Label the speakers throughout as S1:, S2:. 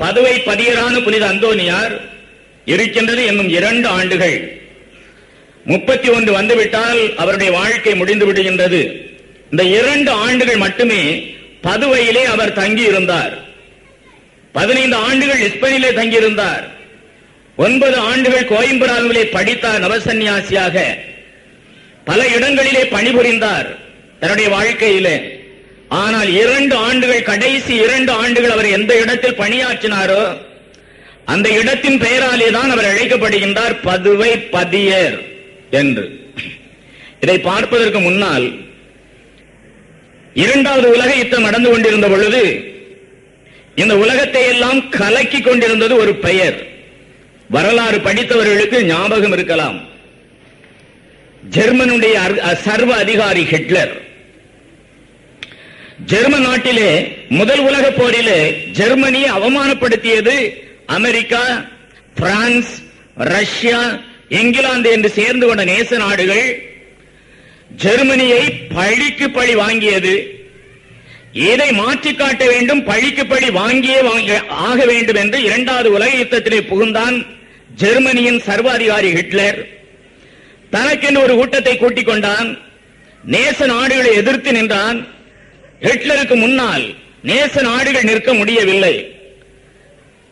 S1: பதுவை பதியரான புனித அந்தோனியார் இருக்கின்றது என்னும் 2 ஆண்டுகள். 31 வந்துவிட்டால் அவருடைய வாழ்க்கை முடிந்து விடுகின்றது. இந்த 2 ஆண்டுகள் மட்டுமே பதுவையிலே அவர் தங்கியிருந்தார். 15 ஆண்டுகள் இஸ்பெயினிலே தங்கியிருந்தார். 9 ஆண்டுகள் கோயம்புராவிலே படித்தார். நவசன்னியாசியாக பல இடங்களிலே பணிபுரிந்தார் தன்னுடைய வாழ்க்கையிலே. ஆனால் 2 ஆண்டுகள், கடைசி 2 ஆண்டுகள் அவர் எந்த இடத்தில் பணியாற்றினாரோ அந்த இடத்தின் பெயராலே தான் அவர் அழைக்கப்படுகின்றார், பதுவை பதியர் என்று. இதை பார்ப்பதற்கு முன்னால் 2வது உலக யுத்தம் நடந்து கொண்டிருந்த பொழுது இந்த உலகத்தை எல்லாம் கலக்கி கொண்டிருந்தது ஒரு பெயர். வரலாறு படித்தவர்களுக்கு ஞாபகம் இருக்கலாம். ஜெர்மனுடைய சர்வ அதிகாரி ஹிட்லர். ஜெர்மன் நாட்டிலே முதல் உலக போரிலே ஜெர்மனியை அவமானப்படுத்தியது அமெரிக்கா, பிரான்ஸ், ரஷ்யா, இங்கிலாந்து என்று சேர்ந்து கொண்ட நேச நாடுகள் ஜெர்மனியை பழிக்கு பழி வாங்கியது. இதை மாற்றி காட்ட வேண்டும், பழிக்கு பழி வாங்கியே ஆக வேண்டும் என்று 2வது உலக யுத்தத்திலே புகுந்தான் ஜெர்மனியின் சர்வாதிகாரி ஹிட்லர். தனக்கென்று ஒரு கூட்டத்தை கூட்டிக் கொண்டான். நேச நாடுகளை எதிர்த்து நின்றான். ஹிட்லருக்கு முன்னால் நேச நாடுகள் நிற்க முடியவில்லை.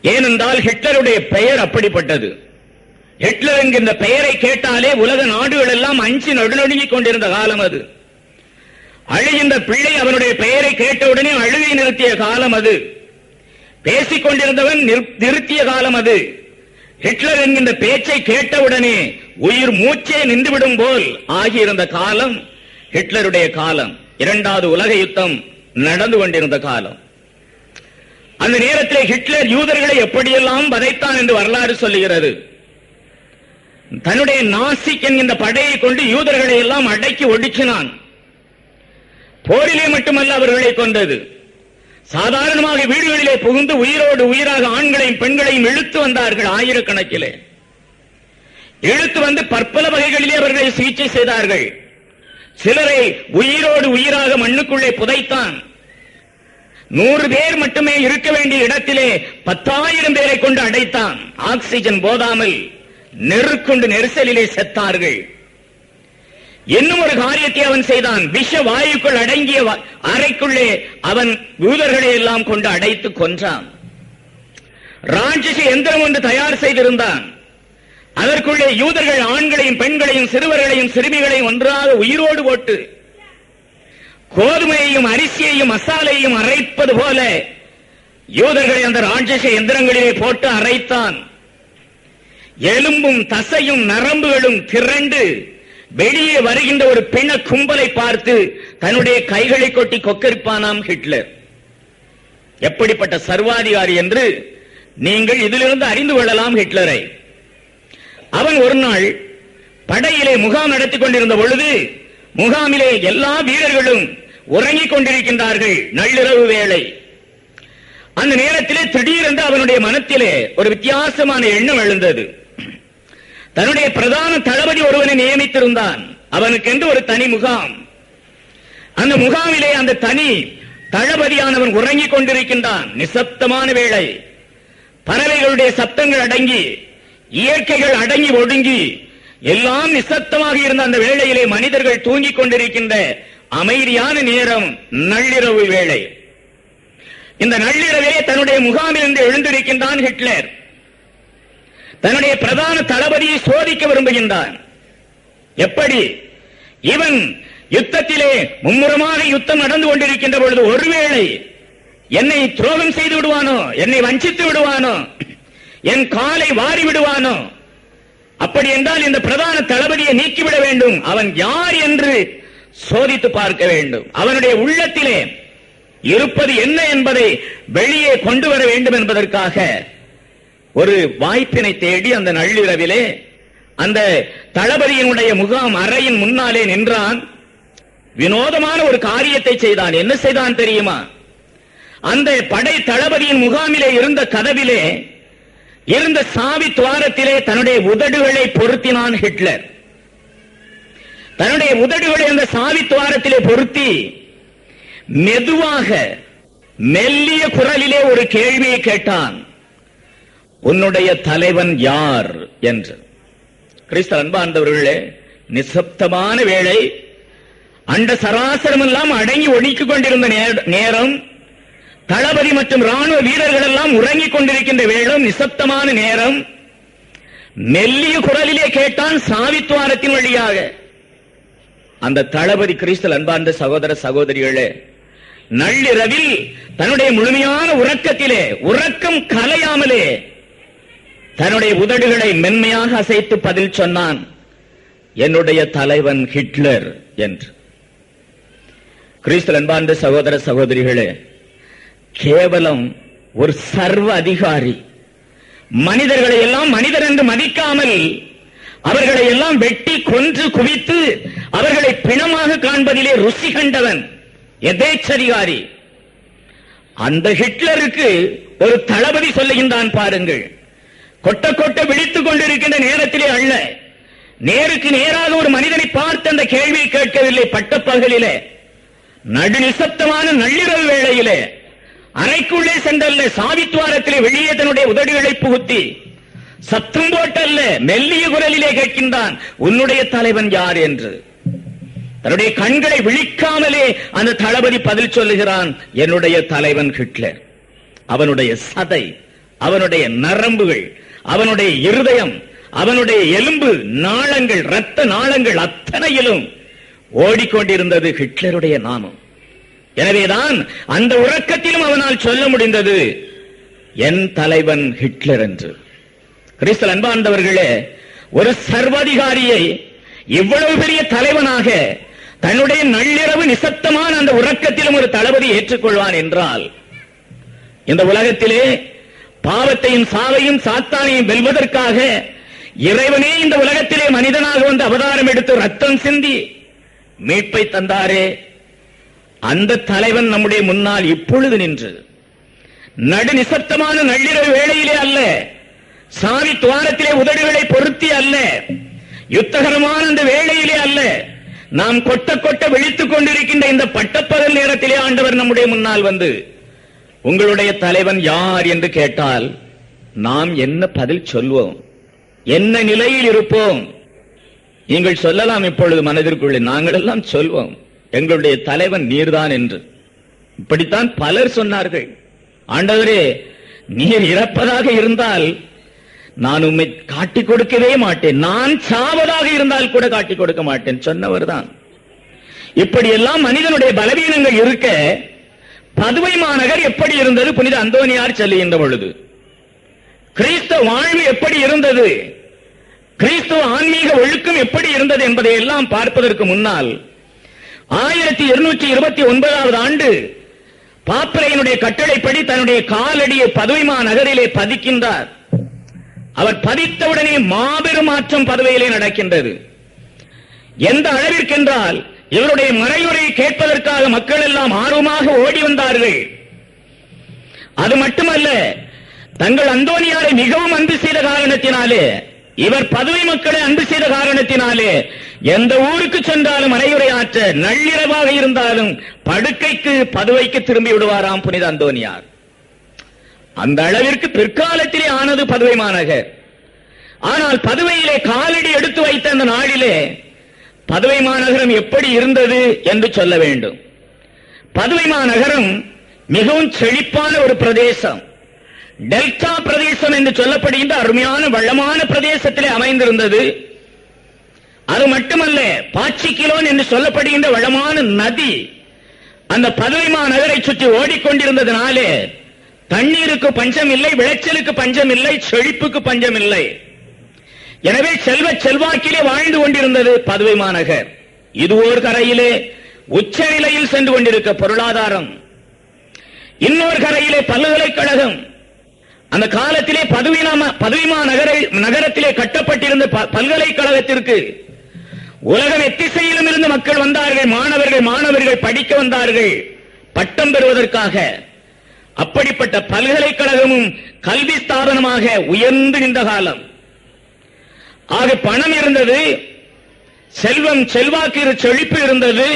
S1: ஏனென்றால் ஹிட்லருடைய பெயர் அப்படிப்பட்டது. ஹிட்லர் என்கின்ற பெயரை கேட்டாலே உலக நாடுகள் எல்லாம் அஞ்சி நடுநடுங்கிக் கொண்டிருந்த காலம் அது. அழுகின்ற பிள்ளை அவனுடைய பெயரை கேட்டவுடனே அழுகை நிறுத்திய காலம் அது. பேசிக் கொண்டிருந்தவன் நிறுத்திய காலம் அது. ஹிட்லர் என்கின்ற பேச்சை கேட்டவுடனே உயிர் மூச்சே நின்றுவிடும் போல் ஆகியிருந்த காலம் ஹிட்லருடைய காலம். 2வது உலக யுத்தம் நடந்து கொண்டிருந்த காலம். அந்த நேரத்தில் ஹிட்லர் யூதர்களை எப்படியெல்லாம் வதைத்தான் என்று வரலாறு சொல்லுகிறது. தன்னுடைய நாசிக் என்கின்ற படையை கொண்டு யூதர்களை எல்லாம் அடக்கி ஒடுக்கினான். போரிலே மட்டுமல்ல அவர்களை கொண்டது. சாதாரணமாக வீடுகளிலே புகுந்து உயிரோடு உயிராக ஆண்களையும் பெண்களையும் இழுத்து வந்தார்கள். ஆயிரக்கணக்கிலே இழுத்து வந்து பற்பல வகைகளிலே அவர்களை சிகிச்சை செய்தார்கள். சிலரை உயிரோடு உயிராக மண்ணுக்குள்ளே புதைத்தான். 100 பேர் மட்டுமே இருக்க வேண்டிய இடத்திலே 10,000 பேரை கொண்டு அடைத்தான். ஆக்சிஜன் போதாமல் நெருக்குண்டு நெரிசலிலே செத்தார்கள். இன்னும் ஒரு காரியத்தை அவன் செய்தான். விஷ வாயுக்குள் அடங்கிய அறைக்குள்ளே அவன் யூதர்களை எல்லாம் கொண்டு அடைத்து கொன்றான். ராட்சச எந்திரம் ஒன்று தயார் செய்திருந்தான். அதற்குள்ளே யூதர்கள் ஆண்களையும் பெண்களையும் சிறுவர்களையும் சிறுமிகளையும் ஒன்றாக உயிரோடு போட்டு கோதுமையையும் அரிசியையும் மசாலையும் அரைப்பது போல யூதர்களை அந்த ராட்சச எந்திரங்களிலே போட்டு அரைத்தான். எலும்பும் தசையும் நரம்புகளும் திரண்டு வெளியே வருகின்ற ஒரு பிண கும்பலை பார்த்து தன்னுடைய கைகளை கொட்டி கொக்கரிப்பானாம் ஹிட்லர். எப்படிப்பட்ட சர்வாதிகாரி என்று நீங்கள் இதிலிருந்து அறிந்து கொள்ளலாம் ஹிட்லரை. அவன் ஒரு நாள் படையிலே முகாம் நடத்திக் கொண்டிருந்த பொழுது முகாமிலே எல்லா வீரர்களும் உறங்கிக் கொண்டிருக்கின்றார்கள். நள்ளிரவு வேளை. அந்த நேரத்திலே திடீரென்று அவனுடைய மனத்திலே ஒரு வித்தியாசமான எண்ணம் எழுந்தது. தன்னுடைய பிரதான தளபதி ஒருவனை நியமித்திருந்தான். அவனுக்கென்று ஒரு தனி முகாம். அந்த முகாமிலே அந்த தனி தளபதியானவன் உறங்கிக் கொண்டிருக்கின்றான். நிசப்தமான வேளை. பறவைகளுடைய சப்தங்கள் அடங்கி, இயற்கைகள் அடங்கி ஒடுங்கி, எல்லாம் நிசப்தமாக இருந்த அந்த வேளையிலே மனிதர்கள் தூங்கிக் கொண்டிருக்கின்ற அமைதியான நேரம் நள்ளிரவு வேளை. இந்த நள்ளிரவே தன்னுடைய முகாமில் இருந்து எழுந்திருக்கின்றான் ஹிட்லர். தன்னுடைய பிரதான தளபதியை சோதிக்க விரும்புகின்றான். எப்படி? இவன் யுத்தத்திலே மும்முரமாக யுத்தம் நடந்து கொண்டிருக்கின்ற பொழுது ஒருவேளை என்னை துரோகம் செய்து விடுவானோ, என்னை வஞ்சித்து விடுவானோ, என் காலை வாரி விடுவானோ? அப்படி என்றால் இந்த பிரதான தளபதியை நீக்கிவிட வேண்டும். அவன் யார் என்று சோதித்து பார்க்க வேண்டும். அவனுடைய உள்ளத்திலே இருப்பது என்ன என்பதை வெளியே கொண்டு வர வேண்டும் என்பதற்காக ஒரு வாய்ப்பினை தேடி அந்த நள்ளிரவிலே அந்த தளபதியினுடைய முகாம் அறையின் முன்னாலே நின்றான். வினோதமான ஒரு காரியத்தை செய்தான். என்ன செய்தான் தெரியுமா? அந்த படை தளபதியின் முகாமிலே இருந்த கதவிலே இருந்த சாவி துவாரத்திலே தன்னுடைய உதடுகளை பொருத்தினான் ஹிட்லர். தன்னுடைய உதடுகளை அந்த சாவி துவாரத்திலே பொருத்தி மெதுவாக மெல்லிய குரலிலே ஒரு கேள்வியை கேட்டான். உன்னுடைய தலைவன் யார் என்று. கிறிஸ்து அன்பார்ந்தவர்களே, நிசப்தமான வேளை, அண்ட சராசரம் எல்லாம் அடங்கி ஒடுக்கிக் கொண்டிருந்த நேரம், தளபதி மற்றும் ராணுவ வீரர்கள் எல்லாம் உறங்கிக் கொண்டிருக்கின்ற வேளம், நிசப்தமான நேரம். மெல்லிய குரலிலே கேட்டான் சாவித்வாரத்தின் வழியாக. அந்த தளபதி கிறிஸ்து அன்பார்ந்த சகோதர சகோதரிகளே, நள்ளிரவில் தன்னுடைய முழுமையான உறக்கத்திலே, உறக்கம் கலையாமலே தன்னுடைய உதடுகளை மென்மையாக அசைத்து பதில் சொன்னான், என்னுடைய தலைவன் ஹிட்லர் என்று. கிறிஸ்து அன்பார்ந்த சகோதர சகோதரிகளே, கேவலம் ஒரு சர்வ அதிகாரி மனிதர்களை எல்லாம் மனிதர் என்று மதிக்காமல் அவர்களை எல்லாம் வெட்டி கொன்று குவித்து அவர்களை பிணமாக காண்பதிலே ருசி கண்டவன் எதேச்சதிகாரி. அந்த ஹிட்லருக்கு ஒரு தளபதி சொல்லுகின்றான் பாருங்கள், கொட்ட கொட்ட விழித்துக் கொண்டிருக்கின்ற நேரத்திலே அல்ல, நேருக்கு நேராக ஒரு மனிதனை பார்த்து அந்த கேள்வியை கேட்கவில்லை. பட்டப்பகலிலே, நடுநிசப்தமான நள்ளிரவு வேளையிலே, அறைக்குள்ளே சென்றல்ல, சாவித்வாரத்திலே வெளியே தன்னுடைய உதடுகளை புகுத்தி சத்தம் போட்டல்ல, மெல்லிய குரலிலே கேட்கின்றான், உன்னுடைய தலைவன் யார் என்று. தன்னுடைய கண்களை விழிக்காமலே அந்த தளபதி பதில் சொல்லுகிறான், என்னுடைய தலைவன் ஹிட்லர். அவனுடைய சதை, அவனுடைய நரம்புகள், அவனுடைய இருதயம், அவனுடைய எலும்பு நாளங்கள், இரத்த நாளங்கள் அத்தனையிலும் ஓடிக்கொண்டிருந்தது ஹிட்லருடைய நாமம். எனவேதான் அந்த உறக்கத்திலும் அவனால் சொல்ல முடிந்தது, என் தலைவன் ஹிட்லர் என்று. கிறிஸ்து அன்பார்ந்தவர்களே, ஒரு சர்வாதிகாரியை இவ்வளவு பெரிய தலைவனாக தன்னுடைய நள்ளிரவு நிசப்தமான அந்த உறக்கத்திலும் ஒரு தளபதி ஏற்றுக்கொள்வான் என்றால், இந்த உலகத்திலே பாவத்தையும் சாவையும் சாத்தானையும் வெல்வதற்காக இறைவனே இந்த உலகத்திலே மனிதனாக வந்து அவதாரம் எடுத்து ரத்தம் சிந்தி மீட்பை தந்தாரே, அந்த தலைவன் நம்முடைய முன்னால் இப்பொழுது நின்று நடு நிசப்தமான நள்ளிரவு வேளையிலே அல்ல, சாவி துவாரத்திலே உதடுகளை பொருத்தி அல்ல, யுத்தகரமான அந்த வேளையிலே அல்ல, நாம் கொட்ட கொட்ட விழித்துக் கொண்டிருக்கின்ற இந்த பட்டப்பகல் நேரத்திலே ஆண்டவர் நம்முடைய முன்னால் வந்து உங்களுடைய தலைவன் யார் என்று கேட்டால் நாம் என்ன பதில் சொல்வோம்? என்ன நிலையில் இருப்போம்? நீங்கள் சொல்லலாம் இப்பொழுது மனதிற்குள்ளே, நாங்கள் எல்லாம் சொல்வோம், எங்களுடைய தலைவன் நீர்தான் என்று. இப்படித்தான் பலர் சொன்னார்கள். ஆண்டவரே, நீர் இறப்பதாக இருந்தால் நான் உம்மை காட்டிக் கொடுக்கவே மாட்டேன், நான் சாவதாக இருந்தால் கூட காட்டிக் கொடுக்க மாட்டேன் சொன்னவர் தான். இப்படியெல்லாம் மனிதனுடைய பலவீனங்கள் இருக்க, பதுவை மாநகர் எப்படி இருந்தது புனித அந்தோனியார் சொல்லுகின்ற பொழுது, கிறிஸ்தவ வாழ்வு எப்படி இருந்தது, கிறிஸ்தவ ஆன்மீக ஒழுக்கம் எப்படி இருந்தது என்பதை எல்லாம் பார்ப்பதற்கு முன்னால் 1229 ஆண்டு பாப்பரையனுடைய கட்டளைப்படி தன்னுடைய காலடியை பதுவை மாநகரிலே பதிக்கின்றார். அவர் பதித்தவுடனே மாபெரும் மாற்றம் பதுவையிலே நடக்கின்றது. எந்த அளவிற்கென்றால், இவருடைய மறையுரையை கேட்பதற்காக மக்கள் எல்லாம் ஆர்வமாக ஓடி வந்தார்கள். அது மட்டுமல்ல, தங்கள் அந்தோனியாரை மிகவும் அன்பு செய்த காரணத்தினாலே, இவர் பதுவை மக்களை அன்பு செய்த காரணத்தினாலே, எந்த ஊருக்கு சென்றாலும் மறையுரையாற்ற நள்ளிரவாக இருந்தாலும் படுக்கைக்கு பதுவைக்கு திரும்பி விடுவாராம் புனித அந்தோனியார். அந்த அளவிற்கு பிற்காலத்திலே ஆனது பதுவை மாநகர். ஆனால் பதுவையிலே காலடி எடுத்து வைத்த அந்த நாளிலே பதுவை மாநகரம் எப்படி இருந்தது என்று சொல்ல வேண்டும். பதுவை மாநகரம் மிகவும் செழிப்பான ஒரு பிரதேசம், டெல்டா பிரதேசம் என்று சொல்லப்படுகின்ற அருமையான வளமான பிரதேசத்திலே அமைந்திருந்தது. அது மட்டுமல்ல, பாச்சிக்கிலோன் என்று சொல்லப்படுகின்ற வளமான நதி அந்த பதுவை மாநகரை சுற்றி ஓடிக்கொண்டிருந்ததினாலே தண்ணீருக்கு பஞ்சம் இல்லை, விளைச்சலுக்கு பஞ்சம் இல்லை, செழிப்புக்கு பஞ்சம் இல்லை. எனவே செல்வ செல்வாக்கிலே வாழ்ந்து கொண்டிருந்தது பதுவை மாநகர். இது ஒரு கரையிலே உச்ச நிலையில் சென்று கொண்டிருக்க பொருளாதாரம், இன்னொரு கரையிலே பல்கலைக்கழகம். அந்த காலத்திலே பதுவை நகரத்திலே கட்டப்பட்டிருந்த பல்கலைக்கழகத்திற்கு உலகம் எத்திசையிலும் இருந்து மக்கள் வந்தார்கள், மாணவர்கள் படிக்க வந்தார்கள் பட்டம் பெறுவதற்காக. அப்படிப்பட்ட பல்கலைக்கழகமும் கல்வி ஸ்தாபனமாக உயர்ந்து நின்ற காலம். ஆக பணம் இருந்தது, செல்வம் செல்வாக்கு செழிப்பு இருந்தது,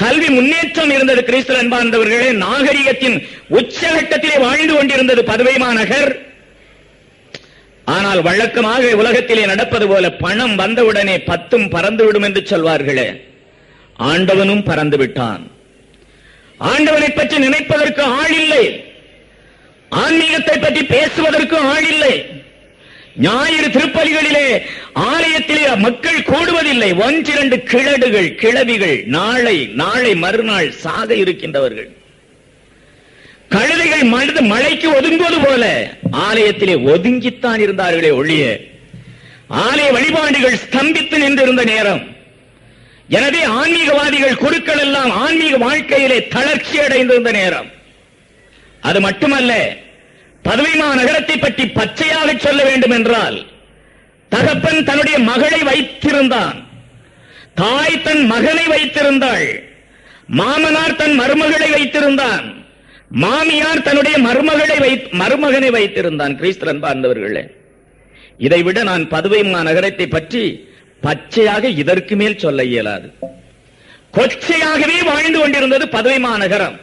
S1: கல்வி முன்னேற்றம் இருந்தது. கிறிஸ்து அன்பார்ந்தவர்களே, நாகரிகத்தின் உச்சகட்டத்திலே வாழ்ந்து கொண்டிருந்தது பதுவை மாநகர். ஆனால் வழக்கமாக உலகத்திலே நடப்பது போல பணம் வந்தவுடனே 10 பறந்துவிடும் என்று சொல்வார்களே, ஆண்டவனும் பறந்து விட்டான். ஆண்டவனை பற்றி நினைப்பதற்கு ஆள் இல்லை, ஆன்மீகத்தை பற்றி பேசுவதற்கு ஆள் இல்லை. ஞாயிறு திருப்பலிகளிலே ஆலயத்திலே மக்கள் கூடுவதில்லை. 1-2 கிழடுகள், கிழவிகள், நாளை மறுநாள் சாக இருக்கின்றவர்கள். கழுதைகள் மழைக்கு ஒதுங்குவது போல ஆலயத்திலே ஒதுங்கித்தான் இருந்தார்களே ஒழிய ஆலய வழிபாடுகள் ஸ்தம்பித்து நின்றிருந்த நேரம். எனவே ஆன்மீகவாதிகள் குருக்கள் எல்லாம் ஆன்மீக வாழ்க்கையிலே தளர்ச்சி அடைந்திருந்த நேரம். அது மட்டுமல்ல, பதுவை நகரத்தை பற்றி பச்சையாக சொல்ல வேண்டும் என்றால், தகப்பன் தன்னுடைய மகளை வைத்திருந்தான், தாய் தன் மகனை வைத்திருந்தாள், மாமனார் தன் மருமகளை வைத்திருந்தான், மாமியார் தன்னுடைய மருமகனை வைத்திருந்தான். கிறிஸ்து அன்பார்ந்தவர்களே, இதைவிட நான் பதுவை நகரத்தை பற்றி பச்சையாக இதற்கு மேல் சொல்ல இயலாது. கொச்சையாகவே வாழ்ந்து கொண்டிருந்தது பதுவை நகரம்.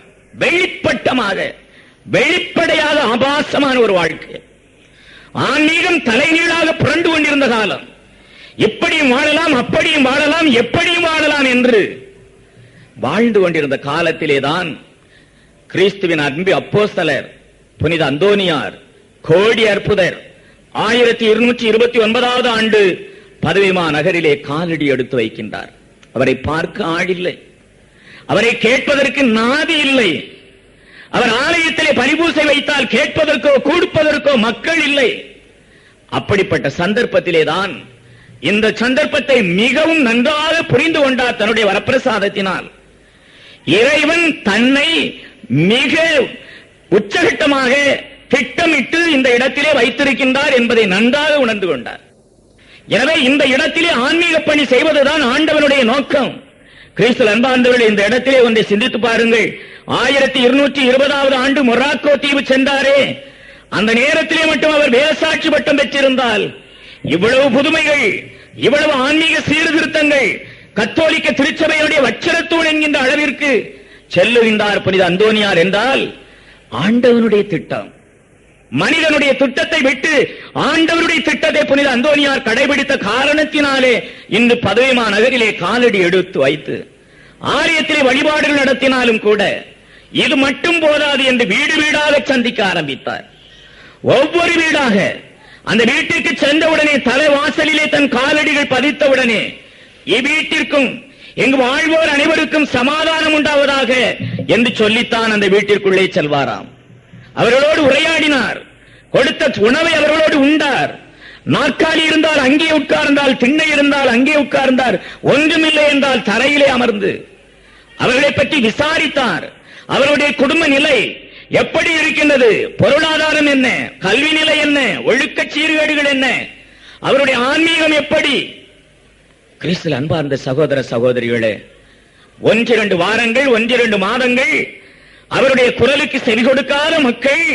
S1: வெளிப்படையாக ஆபாசமான ஒரு வாழ்க்கை. ஆன்மீகம் தலைகீழாக புரண்டு கொண்டிருந்த காலம். இப்படியும் வாழலாம், அப்படியும் வாழலாம், எப்படியும் வாழலாம் என்று வாழ்ந்து கொண்டிருந்த காலத்திலேதான் கிறிஸ்துவின் அன்பு அப்போஸ்தலர் புனித அந்தோனியார் கோடி அற்புதர் 1229வது ஆண்டு பதுவை நகரிலே காலடி எடுத்து வைக்கின்றார். அவரை பார்க்க ஆளில்லை, அவரை கேட்பதற்கு நாதி இல்லை. அவர் ஆலயத்திலே பலிபூசை வைத்தால் கேட்பதற்கோ கொடுப்பதற்கோ மக்கள் இல்லை. அப்படிப்பட்ட சந்தர்ப்பத்திலேதான் இந்த சந்தர்ப்பத்தை மிகவும் நன்றாக புரிந்து கொண்டார். தன்னுடைய வரப்பிரசாதத்தினால் இறைவன் தன்னை மிக உச்சகட்டமாக திட்டமிட்டு இந்த இடத்திலே வைத்திருக்கின்றார் என்பதை நன்றாக உணர்ந்து கொண்டார். எனவே இந்த இடத்திலே ஆன்மீக பணி செய்வதுதான் ஆண்டவனுடைய நோக்கம். கிறிஸ்து அன்பார்ந்தவர்களே, இந்த இடத்திலே ஒன்றை சிந்தித்து பாருங்கள். 1220வது ஆண்டு மொராக்கோ தீவு சென்றாரே, அந்த நேரத்திலே மட்டும் அவர் வேசாட்சி பட்டம் பெற்றிருந்தால் இவ்வளவு புதுமைகள், இவ்வளவு ஆன்மீக சீர்திருத்தங்கள் கத்தோலிக்க திருச்சபையுடைய வச்சிரத்தூண் என்கின்ற அளவிற்கு செல்லுகின்றார் புனித அந்தோனியார் என்றால் ஆண்டவனுடைய திட்டம். மனிதனுடைய திட்டத்தை விட்டு ஆண்டவருடைய திட்டத்தை புனித அந்தோனியார் கடைபிடித்த காரணத்தினாலே இன்று பதுவை நகரிலே காலடி எடுத்து வைத்து ஆலயத்திலே வழிபாடுகள் நடத்தினாலும் கூட இது மட்டும் போதாது என்று வீடு வீடாக சந்திக்க ஆரம்பித்தார். ஒவ்வொரு வீடாக அந்த வீட்டிற்கு சென்றவுடனே தலைவாசலிலே தன் காலடிகள் பதித்தவுடனே இவ்வீட்டிற்கும் எங்கு வாழ்வோர் அனைவருக்கும் சமாதானம் உண்டாவதாக என்று சொல்லித்தான் அந்த வீட்டிற்குள்ளே செல்வாராம். அவர்களோடு உரையாடினார், கொடுத்த உணவை அவர்களோடு உண்டார். நாற்காலி இருந்தால் அங்கே உட்கார்ந்தால், திண்ணை இருந்தால் அங்கே உட்கார்ந்தார், ஒன்றுமில்லை என்றால் தரையிலே அமர்ந்து அவர்களை பற்றி விசாரித்தார். அவருடைய குடும்ப நிலை எப்படி இருக்கின்றது, பொருளாதாரம் என்ன, கல்வி நிலை என்ன, ஒழுக்க சீர்கேடுகள் என்ன, அவருடைய ஆன்மீகம் எப்படி. கிறிஸ்து அன்பார்ந்த சகோதர சகோதரிகளே, 1-2 வாரங்கள், 1-2 மாதங்கள் அவருடைய குரலுக்கு செவி கொடுக்காத மக்கள்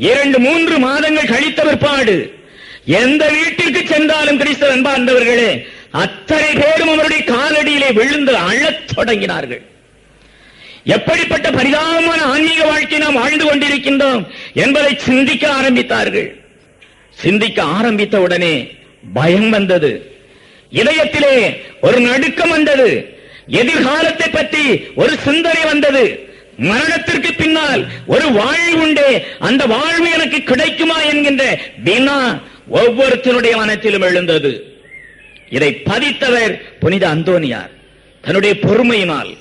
S1: 2-3 மாதங்கள் கழித்த பிற்பாடு எந்த வீட்டிற்கு சென்றாலும் கிறிஸ்து அன்பார்ந்தவர்களே அத்தனை பேரும் அவருடைய காலடியிலே விழுந்து அழத் தொடங்கினார்கள். எப்படிப்பட்ட பரிதாபமான ஆன்மீக வாழ்க்கை நாம் வாழ்ந்து கொண்டிருக்கின்றோம் என்பதை சிந்திக்க ஆரம்பித்தார்கள். சிந்திக்க ஆரம்பித்த உடனே பயம் வந்தது, இதயத்திலே ஒரு நடுக்கம் வந்தது, எதிர்காலத்தை பற்றி ஒரு சிந்தனை வந்தது. மரணத்திற்கு பின்னால் ஒரு வாழ்வு உண்டே, அந்த வாழ்வு எனக்கு கிடைக்குமா என்கின்ற வினா ஒவ்வொருத்தருடைய மனத்திலும் எழுந்தது. இதை பதித்தவர் புனித அந்தோனியார். தன்னுடைய பொறுமையினால்,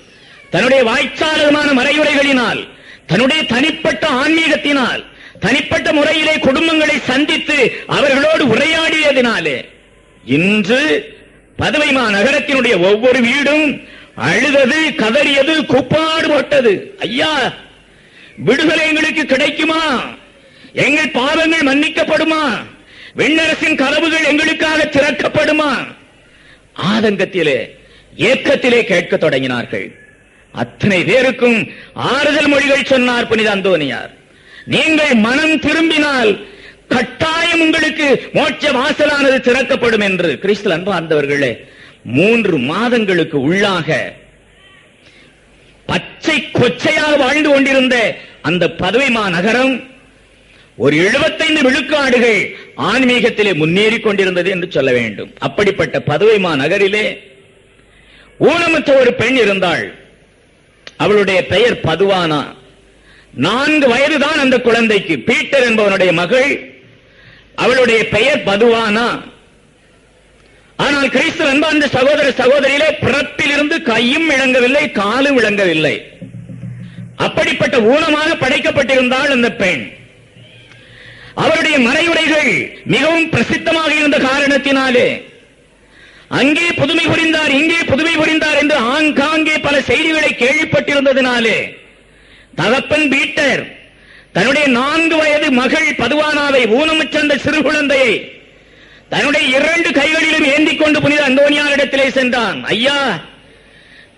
S1: தன்னுடைய வாய்ச்சாலமான மறையுரைகளினால், தன்னுடைய தனிப்பட்ட ஆன்மீகத்தினால், தனிப்பட்ட முறையிலே குடும்பங்களை சந்தித்து அவர்களோடு உரையாடியதினாலே இன்று பதுவை நகரத்தினுடைய ஒவ்வொரு வீடும் அழுதது, கதறியது, கூப்பாடு போட்டது. ஐயா, விடுதலை எங்களுக்கு கிடைக்குமா, எங்கள் பாவங்கள் மன்னிக்கப்படுமா, விண்ணரசின் கதவுகள் எங்களுக்காக திறக்கப்படுமா, ஆதங்கத்திலே ஏக்கத்திலே கேட்க தொடங்கினார்கள். அத்தனை பேருக்கும் ஆறுதல் மொழிகள் சொன்னார் புனித அந்தோனியார். நீங்கள் மனம் திரும்பினால் கட்டாயம் உங்களுக்கு மோட்ச வாசலானது திறக்கப்படும் என்று. கிறிஸ்து அன்பார்ந்தவர்களே, 3 மாதங்களுக்கு உள்ளாக பச்சை கொச்சையாக வாழ்ந்து கொண்டிருந்த அந்த பதுவை நகரம் ஒரு 75 விழுக்காடுகள் ஆன்மீகத்திலே முன்னேறி கொண்டிருந்தது என்று சொல்ல வேண்டும். அப்படிப்பட்ட பதுவை மாநகரிலே ஊனமுற்ற ஒரு பெண் இருந்தாள். அவளுடைய பெயர் பதுவானா. 4 வயதுதான் அந்த குழந்தைக்கு. பீட்டர் என்பவனுடைய மகள். அவளுடைய பெயர் பதுவானா. ஆனால் கிறிஸ்து அன்பார்ந்த சகோதர சகோதரியிலே பிறப்பிலிருந்து கையும் விளங்கவில்லை, காலும் விளங்கவில்லை. அப்படிப்பட்ட ஊனமாக படைக்கப்பட்டிருந்தாள் அந்த பெண். அவருடைய மறையுரைகள் மிகவும் பிரசித்தமாக இருந்த காரணத்தினாலே அங்கே புதுமை புரிந்தார், இங்கே புதுமை புரிந்தார் என்று ஆங்காங்கே பல செய்திகளை கேள்விப்பட்டிருந்ததினாலே தகப்பன் பீட்டர் தன்னுடைய 4 வயது மகள் பதுவானாவை, ஊனமுற்ற சிறு குழந்தையை தன்னுடைய 2 கைகளிலும் ஏந்திக் கொண்டு புனித அந்தோனியாரிடத்திலே சென்றான். ஐயா,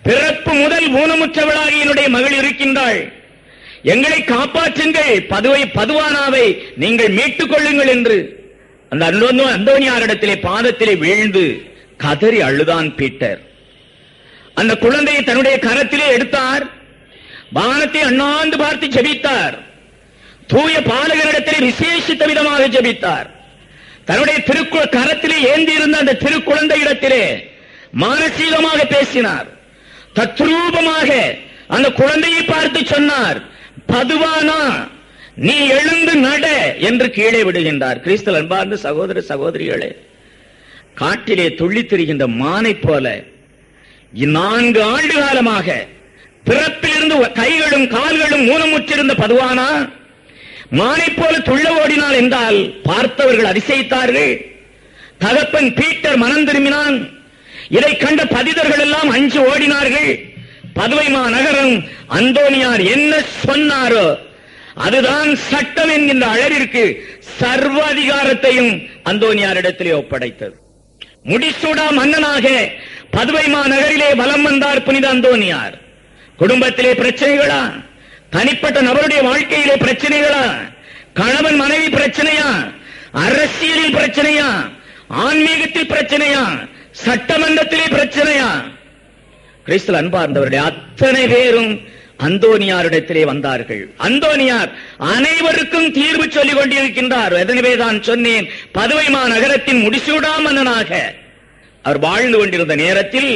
S1: பிறப்பு முதல் ஊனமுற்றவளாக என்னுடைய மகள் இருக்கின்றாள், எங்களை காப்பாற்றுங்கள், பதுவானாவை நீங்கள் மீட்டுக் கொள்ளுங்கள் என்று அந்த அந்தோனியாரிடத்திலே பாதத்திலே வீழ்ந்து கதறி அழுதான் பீட்டர். அந்த குழந்தையை தன்னுடைய கரத்திலே எடுத்தார். வானத்தை அண்ணாந்து பார்த்து ஜெபித்தார். தூய பாலகரிடத்திலே விசேஷித்த விதமாக ஜெபித்தார். தன்னுடைய கரத்திலே ஏந்தி இருந்த அந்த திருக்குழந்தையிடத்திலே மானசீகமாக பேசினார். தத்ரூபமாக அந்த குழந்தையை பார்த்து சொன்னார், பதுவானா, நீ எழுந்து நட என்று கீழே விடுகின்றார். கிறிஸ்து அன்பார்ந்த சகோதர சகோதரிகளே, காட்டிலே துள்ளி திரிகின்ற மானை போல 4 ஆண்டு காலமாக பிறப்பிலிருந்து கைகளும் கால்களும் ஊனமுற்றிருந்த பதுவானா மானை போல துள்ள ஓடினாள் என்றால் பார்த்தவர்கள் அதிசயித்தார்கள். தகப்பன் பீட்டர் மனம் திரும்பினான். இதை கண்ட பதிதர்கள் எல்லாம் அஞ்சு ஓடினார்கள். பதுவை மாநகரம் அந்தோனியார் என்ன சொன்னாரோ அதுதான் சட்டம் என்கின்ற அளவிற்கு சர்வ அதிகாரத்தையும் அந்தோனியாரிடத்திலே ஒப்படைத்தது. முடிசூடா மன்னனாக பதுவை மாநகரிலே வலம் வந்தார் புனித அந்தோனியார். குடும்பத்திலே பிரச்சனைகளா, தனிப்பட்ட நபருடைய வாழ்க்கையிலே பிரச்சனைகளா, கணவன் மனைவி பிரச்சனையா, அரசியலில் பிரச்சனையா, ஆன்மீகத்தில் பிரச்சனையா, சட்டமன்றத்திலே பிரச்சனையா, கிறிஸ்து அன்பார்ந்தவர்களே அத்தனை பேரும் அந்தோனியாரிடத்திலே வந்தார்கள். அந்தோனியார் அனைவருக்கும் தீர்வு சொல்லிக் கொண்டிருக்கின்றார். எனவே தான் சொன்னேன், பதுவை மாநகரத்தின் முடிசூடா மன்னனாக அவர் வாழ்ந்து கொண்டிருந்த நேரத்தில்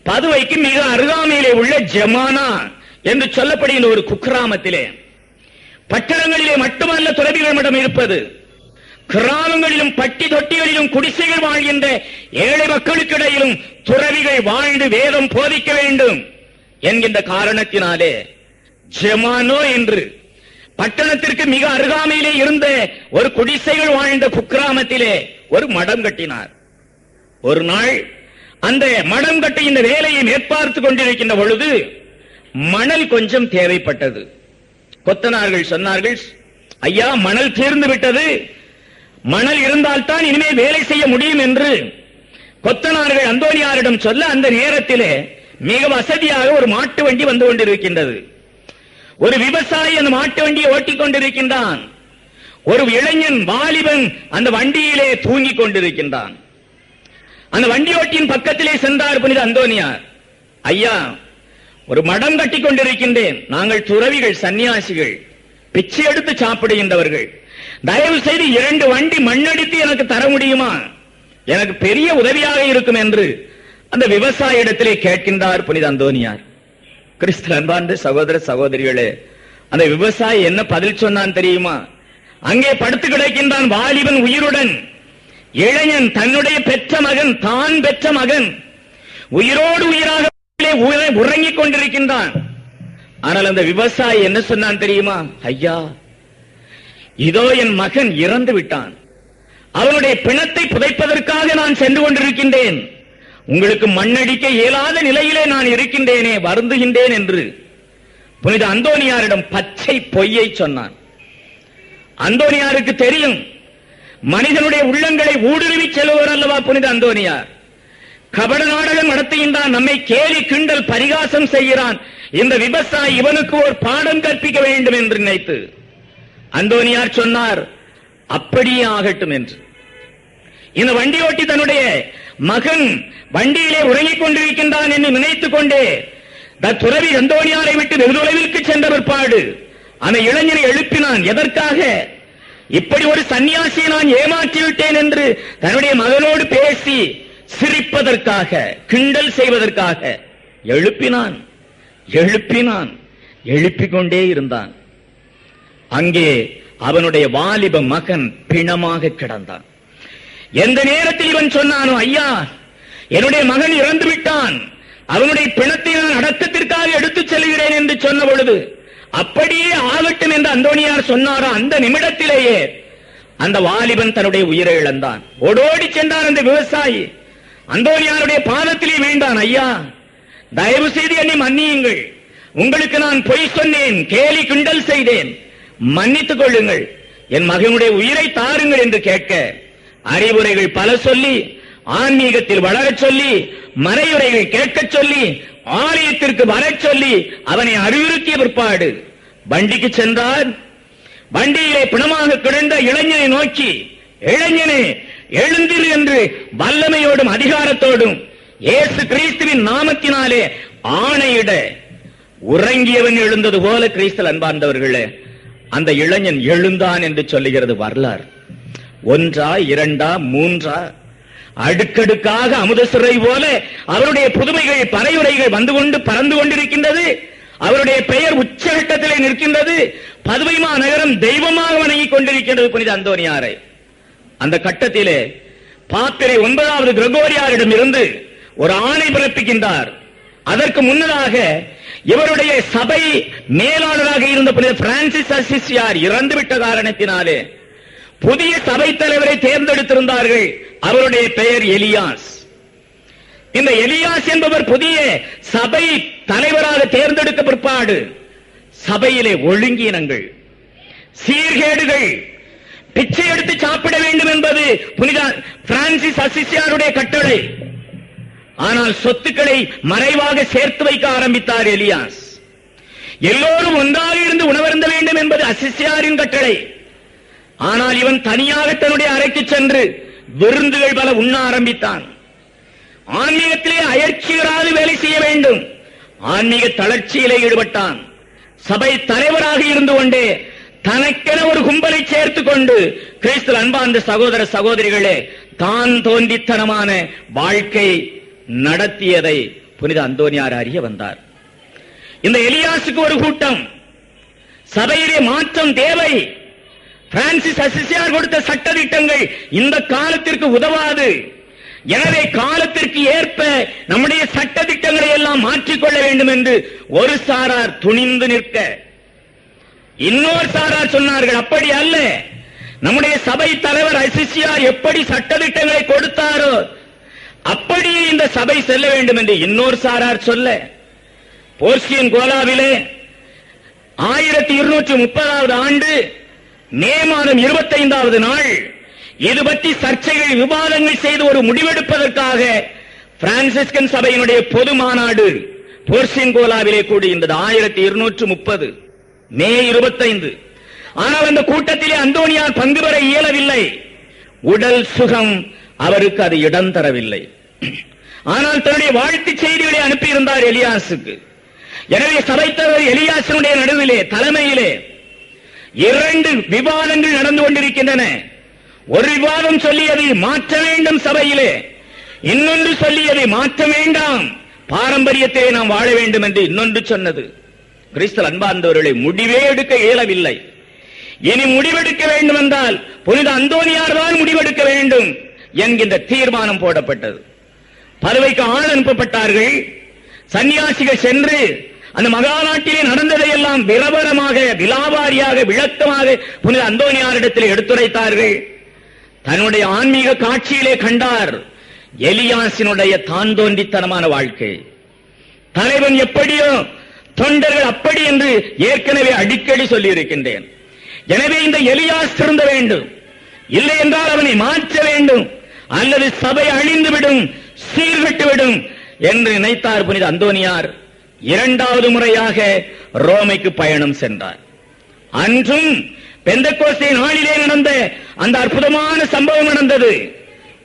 S1: பதுவைக்கு மிக அருகாமையிலே உள்ள ஜமானா என்று சொல்லப்படுகின்ற ஒரு குக்கிராமத்திலே, பட்டணங்களிலே மட்டுமல்ல துறவிகளிடம் இருப்பது, கிராமங்களிலும் பட்டி தொட்டிகளிலும் குடிசைகள் வாழ்கின்ற ஏழை மக்களுக்கு இடையிலும் துறவிகள் வாழ்ந்து வேதம் போதிக்க வேண்டும் என்கின்ற காரணத்தினாலே ஜமானோ என்று பட்டணத்திற்கு மிக அருகாமையிலே இருந்த ஒரு குடிசைகள் வாழ்ந்த குக்கிராமத்திலே ஒரு மடம் கட்டினார். ஒரு நாள் அந்த மடம் கட்டி இந்த வேலையை மேற்பார்த்து கொண்டிருக்கின்ற பொழுது மணல் கொஞ்சம் தேவைப்பட்டது. கொத்தனார்கள் சொன்னார்கள், ஐயா மணல் தீர்ந்து விட்டது, மணல் இருந்தால்தான் இனிமேல் வேலை செய்ய முடியும் என்று கொத்தனார்கள் அந்தோனியாரிடம் சொல்ல, அந்த நேரத்திலே மிக வசதியாக ஒரு மாட்டு வண்டி வந்து கொண்டிருக்கின்றது. ஒரு விவசாயி அந்த மாட்டு வண்டியை ஓட்டிக் கொண்டிருக்கின்றான். ஒரு இளைஞன் வாலிபன் அந்த வண்டியிலே தூங்கிக் கொண்டிருக்கின்றான். அந்த வண்டியோட்டியின் பக்கத்திலே சென்றார் புனித அந்தோனியார். ஐயா, ஒரு மடம் கட்டிக் கொண்டிருக்கின்றேன், நாங்கள் துறவிகள், சன்னியாசிகள், பிச்சை எடுத்து சாப்பிடுகின்றவர்கள், தயவு செய்து 2 வண்டி மண்ணடித்து எனக்கு தர முடியுமா, எனக்கு பெரிய உதவியாக இருக்கும் என்று அந்த விவசாய இடத்திலே கேட்கின்றார் புனித அந்தோனியார். கிறிஸ்து அன்பார்ந்த சகோதர சகோதரிகளே, அந்த விவசாயி என்ன பதில் சொன்னான் தெரியுமா? அங்கே படுத்து கிடக்கின்றான் வாலிபன் உயிருடன். இளைஞன் தன்னுடைய பெற்ற மகன், தான் பெற்ற மகன் உயிரோடு உயிராக உறங்கிக் கொண்டிருக்கின்றான். ஆனால் அந்த விவசாயி என்ன சொன்னான் தெரியுமா? ஐயா, இதோ என் மகன் இறந்து விட்டான், அவனுடைய பிணத்தை புதைப்பதற்காக நான் சென்று கொண்டிருக்கின்றேன், உங்களுக்கு மண்ணடிக்க இயலாத நிலையிலே நான் இருக்கின்றேனே, வருந்துகின்றேன் என்று புனித அந்தோனியாரிடம் பச்சை பொய்யை சொன்னான். அந்தோனியாருக்கு தெரியும், மனிதனுடைய உள்ளங்களை ஊடுருவி செல்வர் அல்லவா புனித அந்தோனியார். கபட நாடகம் நடத்துகின்றான், நம்மை கேலி கிண்டல் பரிகாசம் செய்கிறான், இந்த விவசாயி இவனுக்கு ஒரு பாடம் கற்பிக்க வேண்டும் என்று நினைத்து அந்தோனியார் சொன்னார், அப்படியே ஆகட்டும் என்று. இந்த வண்டியோட்டி தன்னுடைய மகன் வண்டியிலே உறங்கிக் கொண்டிருக்கின்றான் என்று நினைத்துக் கொண்டே துறவி அந்தோனியாரை விட்டு வெகு தொலைவிற்கு சென்ற பிற்பாடு அந்த இளைஞரை எழுப்பினான். எதற்காக? இப்படி ஒரு சன்னியாசியை நான் ஏமாற்றி விட்டேன் என்று தன்னுடைய மகனோடு பேசி சிரிப்பதற்காக, கிண்டல் செய்வதற்காக எழுப்பினான். எழுப்பிக் கொண்டே இருந்தான். அங்கே அவனுடைய வாலிப மகன் பிணமாக கிடந்தான். எந்த நேரத்தில் இவன் சொன்னானோ, ஐயா என்னுடைய மகன் இறந்து விட்டான், அவனுடைய பிணத்தை நான் அடக்கத்திற்காக எடுத்துச் செல்கிறேன் என்று சொன்ன பொழுது, அப்படியே ஆகட்டும் என்று அந்தோனியார் சொன்னாரோ, அந்த நிமிடத்திலேயே அந்த வாலிபன் தன்னுடைய உயிரை இழந்தான். ஓடோடி சென்றான் அந்த விவசாயி. அந்தோனியாருடைய பாதத்திலே வீழ்ந்தான். ஐயா தயவு செய்து என்னை மன்னியுங்கள், உங்களுக்கு நான் பொய் சொன்னேன், கேலி கிண்டல் செய்தேன், மன்னித்துக் கொள்ளுங்கள், என் மகனுடைய உயிரை தாருங்கள் என்று கேட்க அறிவுரைகள் பல சொல்லி, ஆன்மீகத்தில் வளரச் சொல்லி, மறையுரைகள் கேட்கச் சொல்லி, ஆலயத்திற்கு வரச் சொல்லி அவனை அறிவுறுத்திய பிற்பாடு வண்டிக்கு சென்றார். வண்டியிலே பிணமாக கிடந்த இளைஞனை நோக்கி, இளைஞனே எழுந்திரு என்று வல்லமையோடும் அதிகாரத்தோடும் இயேசு கிறிஸ்துவின் நாமத்தினாலே ஆணையிட உறங்கியவன் எழுந்தது போல கிறிஸ்துவில் அன்பார்ந்தவர்களே அந்த இளைஞன் எழுந்தான் என்று சொல்லுகிறது வரலாறு. ஒன்றா, இரண்டா, மூன்றா, அடுக்கடுக்காக அமுத சிறை போல அவருடைய புதுமைகள், பறையுரைகள் வந்து கொண்டு பறந்து கொண்டிருக்கின்றது. அவருடைய பெயர் உச்சகட்டத்திலே நிற்கின்றது. பதுமைமா நகரம் தெய்வமாக வணங்கிக் கொண்டிருக்கின்றது புனித அந்தோனியாரை. அந்த கட்டத்திலே பாப்பிரை 9வது கிரகோரியாரிடம் இருந்து ஒரு ஆணை பிறப்பிக்கின்றார். அதற்கு முன்னதாக இவருடைய சபை மேலாளராக இருந்த புனித பிரான்சிஸ் அசிசியார் இறந்துவிட்ட காரணத்தினாலே புதிய சபை தலைவரை தேர்ந்தெடுத்திருந்தார்கள். அவருடைய பெயர் எலியாஸ். இந்த எலியாஸ் என்பவர் புதிய சபை தலைவராக தேர்ந்தெடுக்க பிற்பாடு சபையிலே ஒழுங்கீனங்கள், சீர்கேடுகள், பிச்சை எடுத்து சாப்பிட வேண்டும் என்பது புனித பிரான்சிஸ் அசிசியாருடைய கட்டளை. ஆனால் சொத்துக்களை மறைவாக சேர்த்து வைக்க ஆரம்பித்தார் எலியாஸ். எல்லோரும் ஒன்றாக இருந்து உணவருந்த வேண்டும் என்பது அசிசியாரின் கட்டளை. ஆனால் இவன் தனியாக தன்னுடைய அறைக்கு சென்று விருந்துகள் பல உண்ண ஆரம்பித்தான். ஆன்மீகத்திலே அயற்சிகளாக வேலை செய்ய வேண்டும். ஆன்மீக தளர்ச்சியிலே ஈடுபட்டான். சபை தலைவராக இருந்து கொண்டே தனக்கென ஒரு கும்பலை சேர்த்துக் கொண்டு கிறிஸ்துவில் அன்பார்ந்த சகோதர சகோதரிகளே தான் தோன்றித்தனமான வாழ்க்கை நடத்தியதை புனித அந்தோனியார் அறிய வந்தார். இந்த எலியாசுக்கு ஒரு கூட்டம், சபையிலே மாற்றம் தேவை. பிரான்சிஸ் அசிசியார் கொடுத்த சட்ட திட்டங்கள் இந்த காலத்திற்கு உதவாது. எனவே காலத்திற்கு ஏற்ப நம்முடைய சட்ட திட்டங்களை எல்லாம் மாற்றிக்கொள்ள வேண்டும் என்று ஒரு சாரார் துணிந்து நிற்க, இன்னொரு சாரார் சொன்னார்கள் அப்படி அல்ல, நம்முடைய சபை தலைவர் அசிசியார் எப்படி சட்ட திட்டங்களை கொடுத்தாரோ அப்படியே இந்த சபை செல்ல வேண்டும் என்று இன்னொரு சாரார் சொல்ல, போர்சியன் கோலாவிலே 1230வது ஆண்டு மே மாதம் 25வது நாள் இது பற்றி சர்ச்சைகள், விவாதங்கள் செய்து ஒரு முடிவெடுப்பதற்காக பிரான்சிஸ்கன் சபையினுடைய பொது மாநாடு போர்சியன் கோலாவிலே கூடியிருந்தது. 1230 மே 25. ஆனால் அந்த கூட்டத்திலே அந்தோனியார் பங்கு பெற இயலவில்லை. உடல் சுகம் அவருக்கு அது இடம் தரவில்லை. ஆனால் தன்னுடைய வாழ்த்து செய்திகளை அனுப்பியிருந்தார் எலியாசுக்கு. எனவே சபைத்தலைவர் எலியாசனுடைய நடுவிலே, தலைமையிலே 2 விவாதங்கள் நடந்து கொண்டிருக்கின்றன. ஒரு விவாதம் சொல்லியது மாற்ற வேண்டும் சபையிலே, இன்னொன்று சொல்லியது மாற்ற வேண்டாம், பாரம்பரியத்திலே நாம் வாழ வேண்டும் என்று இன்னொன்று சொன்னது. கிறிஸ்துவில் அன்பார்ந்தவர்களை முடிவே எடுக்க இயலவில்லை. இனி முடிவெடுக்க வேண்டும் என்றால் புனித அந்தோனியார் தான் முடிவெடுக்க வேண்டும் என்கின்ற தீர்மானம் போடப்பட்டது. பதவிக்கு ஆள் அனுப்பப்பட்டார்கள். சன்னியாசிகள் சென்று அந்த மகாநாட்டிலே நடந்ததை எல்லாம் விவரமாக, விலாவாரியாக, விளக்கமாக புனித அந்தோனியாரிடத்தில் எடுத்துரைத்தார்கள். தன்னுடைய ஆன்மீக காட்சியிலே கண்டார் எலியாசினுடைய தான் தோன்றித்தனமான வாழ்க்கை. தலைவன் எப்படியோ தொண்டர்கள் அப்படி என்று ஏற்கனவே அடிக்கடி சொல்லி இருக்கின்றேன். எனவே இந்த எலியாஸ் திருந்த வேண்டும், இல்லை என்றால் அவனை மாற்ற வேண்டும், அல்லது சபை அழிந்துவிடும், சீர்கட்டுவிடும் என்று நினைத்தார் புனித அந்தோனியார். 2வது முறையாக ரோமைக்கு பயணம் சென்றார். அன்றும் பெந்தெக்கோஸ்தே நாளிலே நடந்த அந்த அற்புதமான சம்பவம் நடந்தது.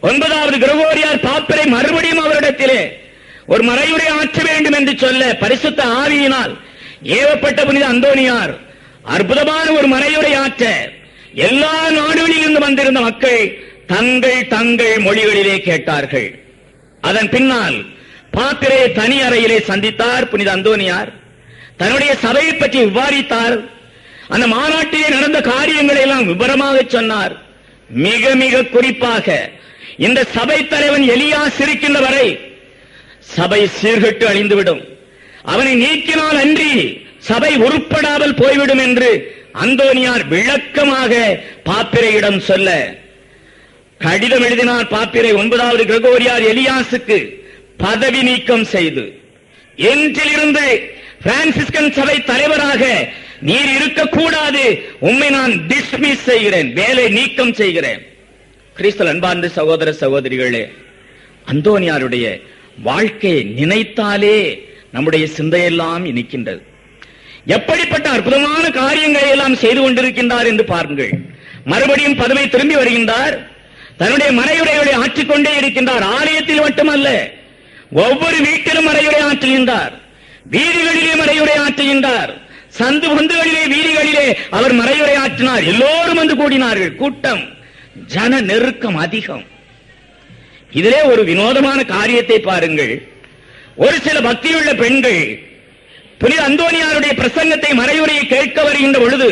S1: 9வது கிரகோரியார் பாப்பரை மறுபடியும் அவரிடத்திலே ஒரு மறையுரை ஆற்ற வேண்டும் என்று சொல்ல பரிசுத்த ஆவியினால் ஏவப்பட்ட புனித அந்தோனியார் அற்புதமான ஒரு மறையுரை ஆற்ற எல்லா நாடுகளிலிருந்து வந்திருந்த மக்கள் தங்கள் தங்கள் மொழிகளிலே கேட்டார்கள். அதன் பின்னால் பாப்பிரை தனி அறையிலே சந்தித்தார் புனித அந்தோனியார். தன்னுடைய சபையை பற்றி விவாதித்தார். அந்த மாநாட்டிலே நடந்த காரியங்களை எல்லாம் விவரமாக சொன்னார். மிக மிக குறிப்பாக இந்த சபை தலைவன் எலியாஸ் இருக்கின்ற வரை சபை சீர்கெட்டு அழிந்துவிடும், அவனை நீக்கினால் அன்றி சபை உருப்படாமல் போய்விடும் என்று அந்தோனியார் விளக்கமாக பாப்பிரையிடம் சொல்ல கடிதம் எழுதினார். பாப்பிரை 9வது கிரகோரியார் எலியாசுக்கு பதவி நீக்கம் செய்து, இன்றிலிருந்து பிரான்சிஸ்கன் சபை தலைவராக நீர் இருக்கக்கூடாது, உம்மை நான் டிஸ்மிஸ் செய்கிறேன், வேலை நீக்கம் செய்கிறேன். கிறிஸ்துவில் அன்பார்ந்த சகோதர சகோதரிகளே, அந்தோனியாருடைய வாழ்க்கையை நினைத்தாலே நம்முடைய சிந்தையெல்லாம் இனிக்கின்றது. எப்படிப்பட்ட அற்புதமான காரியங்களை எல்லாம் செய்து கொண்டிருக்கின்றார் என்று பாருங்கள். மறுபடியும் பதவி திரும்பி வருகின்றார். தன்னுடைய மறையுரைகளை ஆற்றிக்கொண்டே இருக்கின்றார். ஆலயத்தில் மட்டுமல்ல, ஒவ்வொரு வீட்டிலும் மறையுரை ஆற்றுகின்றார். வீதிகளிலே மறையுரை ஆற்றுகின்றார். சந்து பந்துகளிலே வீதிகளிலே அவர் மறையுரை ஆற்றினார். எல்லோரும் வந்து கூடினார்கள். கூட்டம், ஜன நெருக்கம் அதிகம். இதிலே ஒரு வினோதமான காரியத்தை பாருங்கள். ஒரு சில பக்தியுள்ள பெண்கள் புனித அந்தோனியாருடைய பிரசங்கத்தை மறையுரையை கேட்க வருகின்ற பொழுது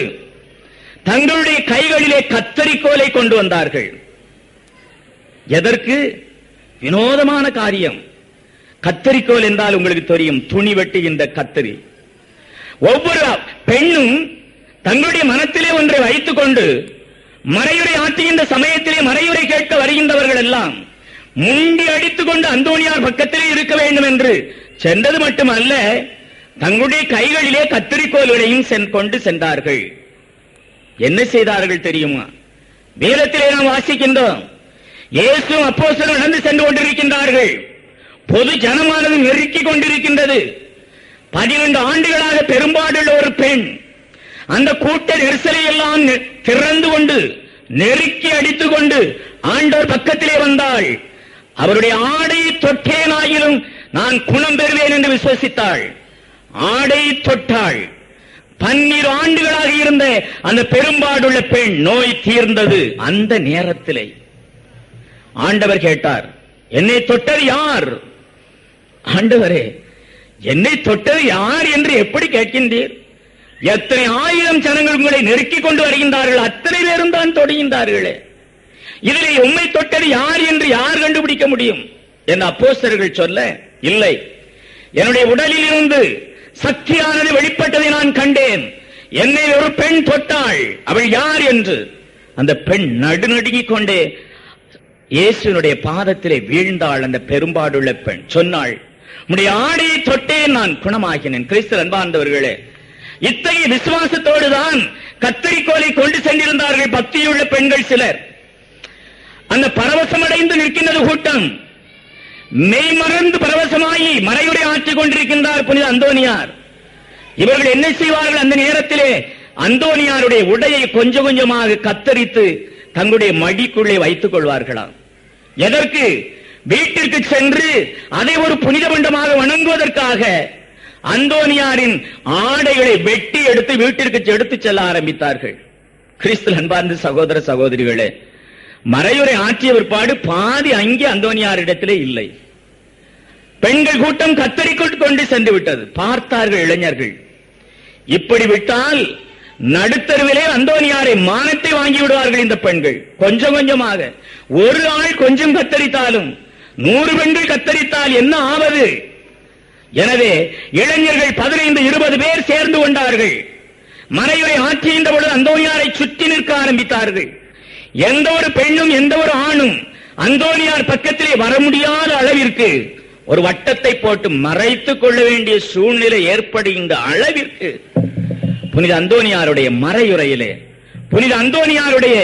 S1: தங்களுடைய கைகளிலே கத்தரிக்கோலை கொண்டு வந்தார்கள். எதற்கு? வினோதமான காரியம். கத்தரிக்கோல் என்றால் உங்களுக்கு தெரியும், துணி வெட்டுகின்ற கத்தரி. ஒவ்வொரு பெண்ணும் தங்களுடைய மனத்திலே ஒன்றை வைத்துக் கொண்டு மறையுரை ஆற்றுகின்ற சமயத்திலே மறையுரை கேட்க வருகின்றவர்கள் எல்லாம் முண்டி அடித்துக் கொண்டு அந்தோனியார் பக்கத்திலே இருக்க வேண்டும் என்று சென்றது மட்டுமல்ல, தங்களுடைய கைகளிலே கத்தரிக்கோல்களையும் கொண்டு சென்றார்கள். என்ன செய்தார்கள் தெரியுமா? வேதத்திலே நாம் வாசிக்கின்றோம். இயேசு அப்போஸ்தலர் நடந்து சென்று கொண்டிருக்கின்றார்கள். பொது ஜனமானது நெருக்கிக் கொண்டிருக்கின்றது. 12 ஆண்டுகளாக பெரும்பாடுள்ள ஒரு பெண் அந்த கூட்ட நெரிசலை எல்லாம் திறந்து கொண்டு நெருக்கி அடித்துக் கொண்டு ஆண்டவர் பக்கத்திலே வந்தாள். அவருடைய ஆடை தொட்டேனாயிலும் நான் குணம் பெறுவேன் என்று விசுவசித்தாள். ஆடை தொட்டாள். 12 ஆண்டுகளாக இருந்த அந்த பெரும்பாடுள்ள பெண் நோய் தீர்ந்தது. அந்த நேரத்திலே ஆண்டவர் கேட்டார், என்னை தொட்டது யார்? ஆண்டவரே, என்னை தொட்டது யார் என்று எப்படி கேட்கின்றீர்? எத்தனை ஆயிரம் ஜனங்கள் உங்களை நெருக்கிக் கொண்டு வருகின்றார்கள், அத்தனை பேரும் தான் தொடுகின்றார்களே, இதிலே உம்மை தொட்டது யார் என்று யார் கண்டுபிடிக்க முடியும் என்று அப்போஸ்தலர்கள் சொல்ல, இல்லை, என்னுடைய உடலில் இருந்து சக்தியானது வெளிப்பட்டதை நான் கண்டேன். என்னை ஒரு பெண் தொட்டாள், அவள் யார் என்று. அந்த பெண் நடுநடுங்கிக் கொண்டே இயேசுவினுடைய பாதத்திலே வீழ்ந்தாள். அந்த பெரும்பாடுள்ள பெண் சொன்னாள், உம்முடைய ஆடையை தொட்டேன், நான் குணமாகினேன். கிறிஸ்து அன்பார்ந்தவர்களே, இத்தகைய விசுவாசத்தோடுதான் கத்தரிக்கோலை கொண்டு சென்றிருந்தார்கள் பக்தியுள்ள பெண்கள் சிலர். அந்த பரவசமடைந்து நிற்கின்றது கூட்டம். மெய்மறந்து பரவசமாகி மறையுரை ஆற்றிக் கொண்டிருக்கின்றார் புனித அந்தோனியார். இவர்கள் என்ன செய்வார்கள்? அந்த நேரத்திலே அந்தோனியாருடைய உடையை கொஞ்சம் கொஞ்சமாக கத்தரித்து தங்களுடைய மடிக்குள்ளே வைத்துக் கொள்வார்களாம். எதற்கு? வீட்டிற்கு சென்று அதை ஒரு புனித மண்டபமாக வணங்குவதற்காக. அந்தோனியாரின் ஆடைகளை வெட்டி எடுத்து வீட்டிற்கு எடுத்து செல்ல ஆரம்பித்தார்கள். கிறிஸ்து அன்பார்ந்த சகோதர சகோதரிகளே, மறையுரை ஆற்றிய பிற்பாடு பாதி அங்கே அந்தோனியாரிடத்திலே இல்லை. பெண்கள் கூட்டம் கத்தரிக்கோல் கொண்டு சென்று விட்டது. பார்த்தார்கள் இளைஞர்கள், இப்படி விட்டால் நடுத்தருவிலே அந்தோனியாரை மானத்தை வாங்கி விடுவார்கள் இந்த பெண்கள். கொஞ்சம் கொஞ்சமாக ஒரு ஆள் கொஞ்சம் கத்தரித்தாலும் 100 பெண்கள் கத்தரித்தால் என்ன ஆவது? எனவே இளைஞர்கள் 15-20 பேர் சேர்ந்து கொண்டார்கள். மறையுரை ஆற்றுகின்ற பொழுது அந்தோனியாரை சுற்றி நிற்க ஆரம்பித்தார்கள். எந்த ஒரு பெண்ணும் எந்த ஒரு ஆணும் அந்தோனியார் பக்கத்திலே வர முடியாத அளவிற்கு ஒரு வட்டத்தை போட்டு மறைத்துக் கொள்ள வேண்டிய சூழ்நிலை ஏற்படுகின்ற அளவிற்கு புனித அந்தோனியாருடைய மறையுரையிலே, புனித அந்தோனியாருடைய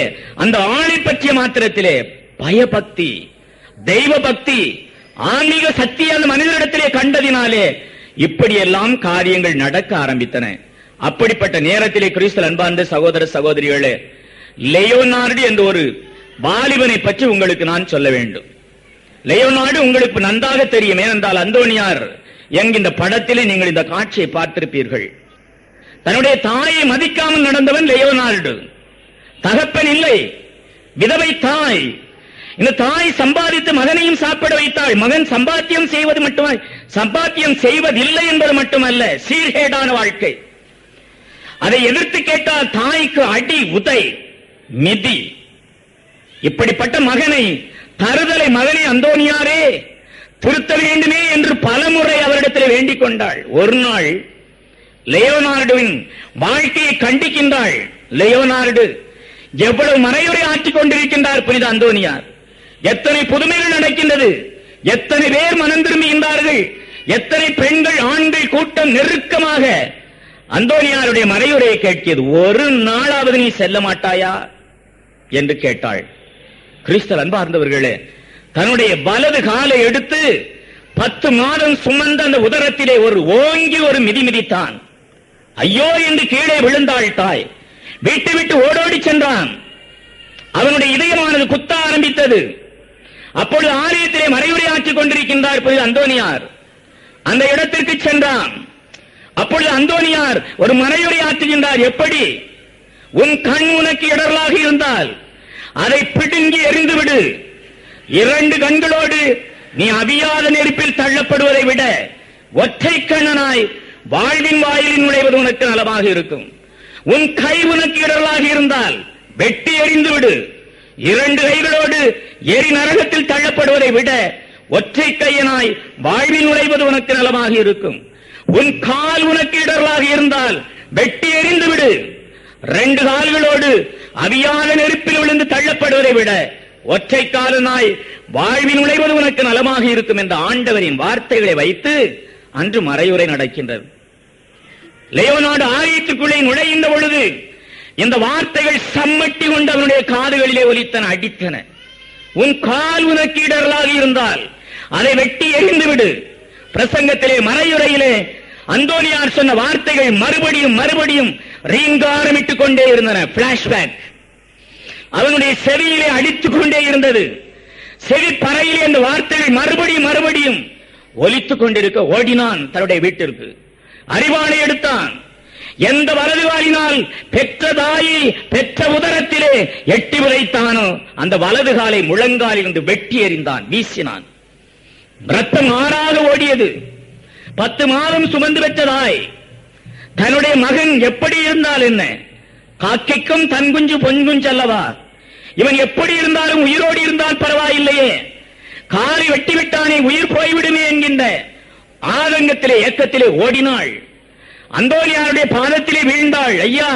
S1: அந்த ஆணை பற்றிய மாத்திரத்திலே பயபக்தி, தெய்வ பக்தி, ஆன்மீக சக்தி அந்த மனிதரிடத்திலே கண்டதினாலே இப்படியெல்லாம் காரியங்கள் நடக்க ஆரம்பித்தன. அப்படிப்பட்ட நேரத்திலே கிறிஸ்து அன்பார்ந்த சகோதர சகோதரிகளே, லியோனார்டு என்ற ஒரு வாலிபனை பற்றி உங்களுக்கு நான் சொல்ல வேண்டும். லியோனார்டு உங்களுக்கு நன்றாக தெரியும். ஏனென்றால் அந்தோனியார் என்கின்ற படத்திலே நீங்கள் இந்த காட்சியை பார்த்திருப்பீர்கள். தன்னுடைய தாயை மதிக்காமல் நடந்தவன் லியோனார்டு. தகப்பன் இல்லை, விதவை தாய். இந்த தாய் சம்பாதித்து மகனையும் சாப்பிட வைத்தாள். மகன் சம்பாத்தியம் செய்வது மட்டுமே, சம்பாத்தியம் செய்வதில்லை என்பது மட்டுமல்ல, சீர்கேடான வாழ்க்கை. அதை எதிர்த்து கேட்டால் தாய்க்கு அடி, உதை, மிதி. இப்படிப்பட்ட மகனை, தருதலை மகனை அந்தோனியாரே திருத்த வேண்டுமே என்று பலமுறை அவரிடத்தில் வேண்டிக் கொண்டாள். ஒரு நாள் லியோனார்டுவின் வாழ்க்கையை கண்டிக்கின்றாள். லியோனார்டு எவ்வளவு மறையுரை ஆற்றிக் கொண்டிருக்கின்றார் புனித அந்தோனியார். எத்தனை புதுமைகள் நடக்கின்றது, எத்தனை பேர் மனம் திரும்புகின்றார்கள், எத்தனை பெண்கள் ஆண்கள் கூட்டம் நெருக்கமாக அந்தோனியாருடைய மறையுரையை கேட்கியது. ஒரு நாளாவது நீ செல்ல மாட்டாயா என்று கேட்டாள். கிறிஸ்தவ அன்பார்ந்தவர்களே, தன்னுடைய வலது காலை எடுத்து 10 மாதம் சுமந்த அந்த உதரத்திலே ஒரு ஓங்கி ஒரு மிதி மிதித்தான். ஐயோ என்று கீழே விழுந்தாள் தாய். விட்டு விட்டு ஓடோடி சென்றான். அவனுடைய இதயமானது குத்த ஆரம்பித்தது. அப்பொழுது ஆலயத்திலே மறைவுரை ஆற்றிக் கொண்டிருக்கின்றார் புனித அந்தோனியார். அந்த இடத்திற்கு சென்றான். அப்பொழுது அந்தோனியார் ஒரு மறைவுரை ஆற்றுகின்றார். எப்படி? உன் கண் உனக்கு இடரலாக இருந்தால் அதை பிடுங்கி எறிந்துவிடு. 2 கண்களோடு நீ அவியாத நெருப்பில் தள்ளப்படுவதை விட ஒற்றை கண்ணனாய் வாழ்வின் வாயிலில் நுழைவது உனக்கு நலமாக இருக்கும். உன் கை உனக்கு இடரலாக இருந்தால் வெட்டி எறிந்து விடு. 2 கைகளோடு எரி நரகத்தில் தள்ளப்படுவதை விட ஒற்றை கையனாய் வாழ்வில் நுழைவது உனக்கு நலமாக இருக்கும். உன் கால் உனக்கு இடரலாக இருந்தால் வெட்டி எறிந்து விடு. 2 கால்களோடு அவியாத நெருப்பில் விழுந்து தள்ளப்படுவதை விட ஒற்றை காலனாய் வாழ்வில் நுழைவது உனக்கு நலமாக இருக்கும் என்ற ஆண்டவரின் வார்த்தைகளை வைத்து அன்று மறையுரை நடக்கின்றது. லியோனார்டு ஆலயத்துக்குள்ளே நுழைகின்ற பொழுது இந்த வார்த்தைகள் சம்மட்டி கொண்டு அவனுடைய காதுகளிலே ஒலித்தன, அடித்தன. உன் கால் உனக்கு இடரலாக இருந்தால் அதை வெட்டி எறிந்து விடு. பிரசங்கத்திலே, மறையுரையிலே அந்தோனியார் சொன்ன வார்த்தைகள் மறுபடியும் மறுபடியும் ரீங்காரமிட்டுக் கொண்டே இருந்தன. பிளாஷ்பேக் அவனுடைய செவியிலே அடித்துக் கொண்டே இருந்தது. செவி பறையிலே அந்த வார்த்தைகள் மறுபடியும் மறுபடியும் ஒலித்துக் கொண்டிருக்க ஓடினான் தன்னுடைய வீட்டிற்கு. அறிவாளை எடுத்தான். எந்த வலது காலினால் பெற்ற தாயை பெற்ற உதரத்திலே எட்டி உதைத்தானோ அந்த வலது காலை முழங்காலில் இருந்து வெட்டி எறிந்தான், வீசினான். ரத்தம் ஆறாக ஓடியது. 10 மாதம் சுமந்து பெற்ற தாய் தன்னுடைய மகன் எப்படி இருந்தால் என்ன? காக்கைக்கும் தன் குஞ்சு பொன் குஞ்சு அல்லவா? இவன் எப்படி இருந்தாலும் உயிரோடு இருந்தால் பரவாயில்லையே, காலை வெட்டிவிட்டானே, உயிர் போய்விடுமே என்கின்ற ஆதங்கத்திலே ஏக்கத்திலே ஓடினாள். அந்தோனியாருடைய பாதத்திலே வீழ்ந்தாள். ஐயா,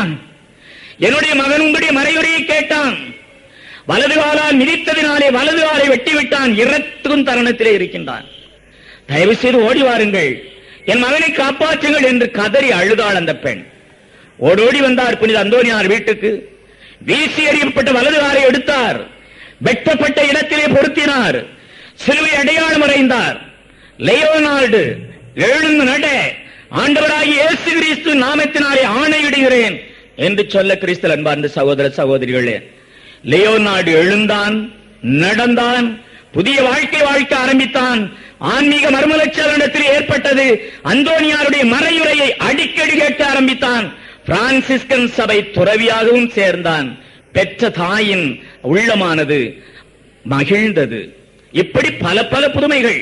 S1: என்னுடைய மகன் உங்களுடைய மறையுரையை கேட்டான். வலது காலால் மிதித்ததினாலே வலது காலை வெட்டிவிட்டான். இறக்கும் தருணத்திலே இருக்கின்றான். தயவு செய்து ஓடி வாருங்கள், என் மகனை காப்பாற்றுங்கள் என்று கதறி அழுதாள் அந்த பெண். ஓடோடி வந்தார் புனித அந்தோனியார் வீட்டுக்கு. வீசி எறியப்பட்ட வலது காலை எடுத்தார். வெட்டப்பட்ட இடத்திலே பொருத்தினார். சிலுவை அடையாளம் அறைந்தார். லியோனார்டு, எழுந்து நட, ஆண்டவராகிய இயேசு கிறிஸ்து நாமத்தினாலே ஆணையிடுகிறேன் என்று சொல்ல கிறிஸ்தவ அன்பார்ந்த சகோதர சகோதரிகளே, லியோனார்டு எழுந்தான், நடந்தான், புதிய வாழ்க்கை வாழ்க்க ஆரம்பித்தான். ஆன்மீக மர்மலட்சணத்தில் ஏற்பட்டது. அந்தோனியாருடைய மறையுரையை அடிக்கடி கேட்க ஆரம்பித்தான். பிரான்சிஸ்கன் சபை துறவியாகவும் சேர்ந்தான். பெற்ற தாயின் உள்ளமானது மகிழ்ந்தது. இப்படி பல பல புதுமைகள்,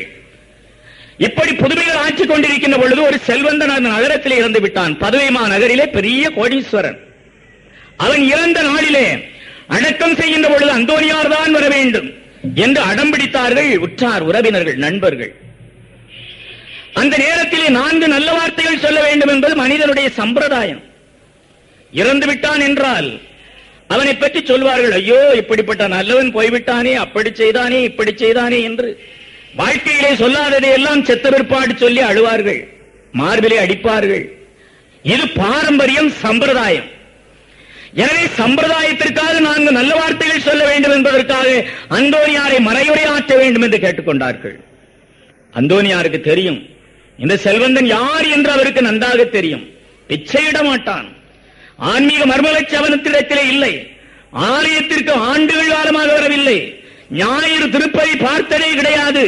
S1: இப்படி புதுமைகள் ஆற்றிக் கொண்டிருக்கின்ற பொழுது ஒரு செல்வந்தன் அந்த நகரத்திலே இறந்து விட்டான். பதுவைமா நகரிலே பெரிய கோடீஸ்வரன். அவன் இறந்த நாளிலே அடக்கம் செய்கின்ற பொழுது அந்தோனியார் தான் வர வேண்டும் என்று அடம்பிடித்தார்கள் உற்றார் உறவினர்கள், நண்பர்கள். அந்த நேரத்திலே 4 நல்ல வார்த்தைகள் சொல்ல வேண்டும் என்பது மனிதனுடைய சம்பிரதாயம். இறந்து விட்டான் என்றால் அவனை பற்றி சொல்வார்கள், ஐயோ இப்படிப்பட்ட நல்லவன் போய்விட்டானே, அப்படி செய்தானே, இப்படி செய்தானே என்று. வாழ்க்கையிலே சொல்லாததை எல்லாம் செத்த பிற்பாடு சொல்லி அழுவார்கள், மார்பிலே அடிப்பார்கள். இது பாரம்பரியம், சம்பிரதாயம். எனவே சம்பிரதாயத்திற்காக 4 நல்ல வார்த்தைகள் சொல்ல வேண்டும் என்பதற்காக அந்தோனியாரை மறையுரை ஆற்ற வேண்டும் என்று கேட்டுக்கொண்டார்கள். அந்தோனியாருக்கு தெரியும் இந்த செல்வந்தன் யார் என்று அவருக்கு நன்றாக தெரியும். பிச்சையிட மாட்டான். ஆன்மீக மர்மலட்சணத்திலே இல்லை. ஆலயத்திற்கு ஆண்டுகள் காலமாக வரவில்லை. ஞாயிறு திருப்பதி பார்த்ததே கிடையாது.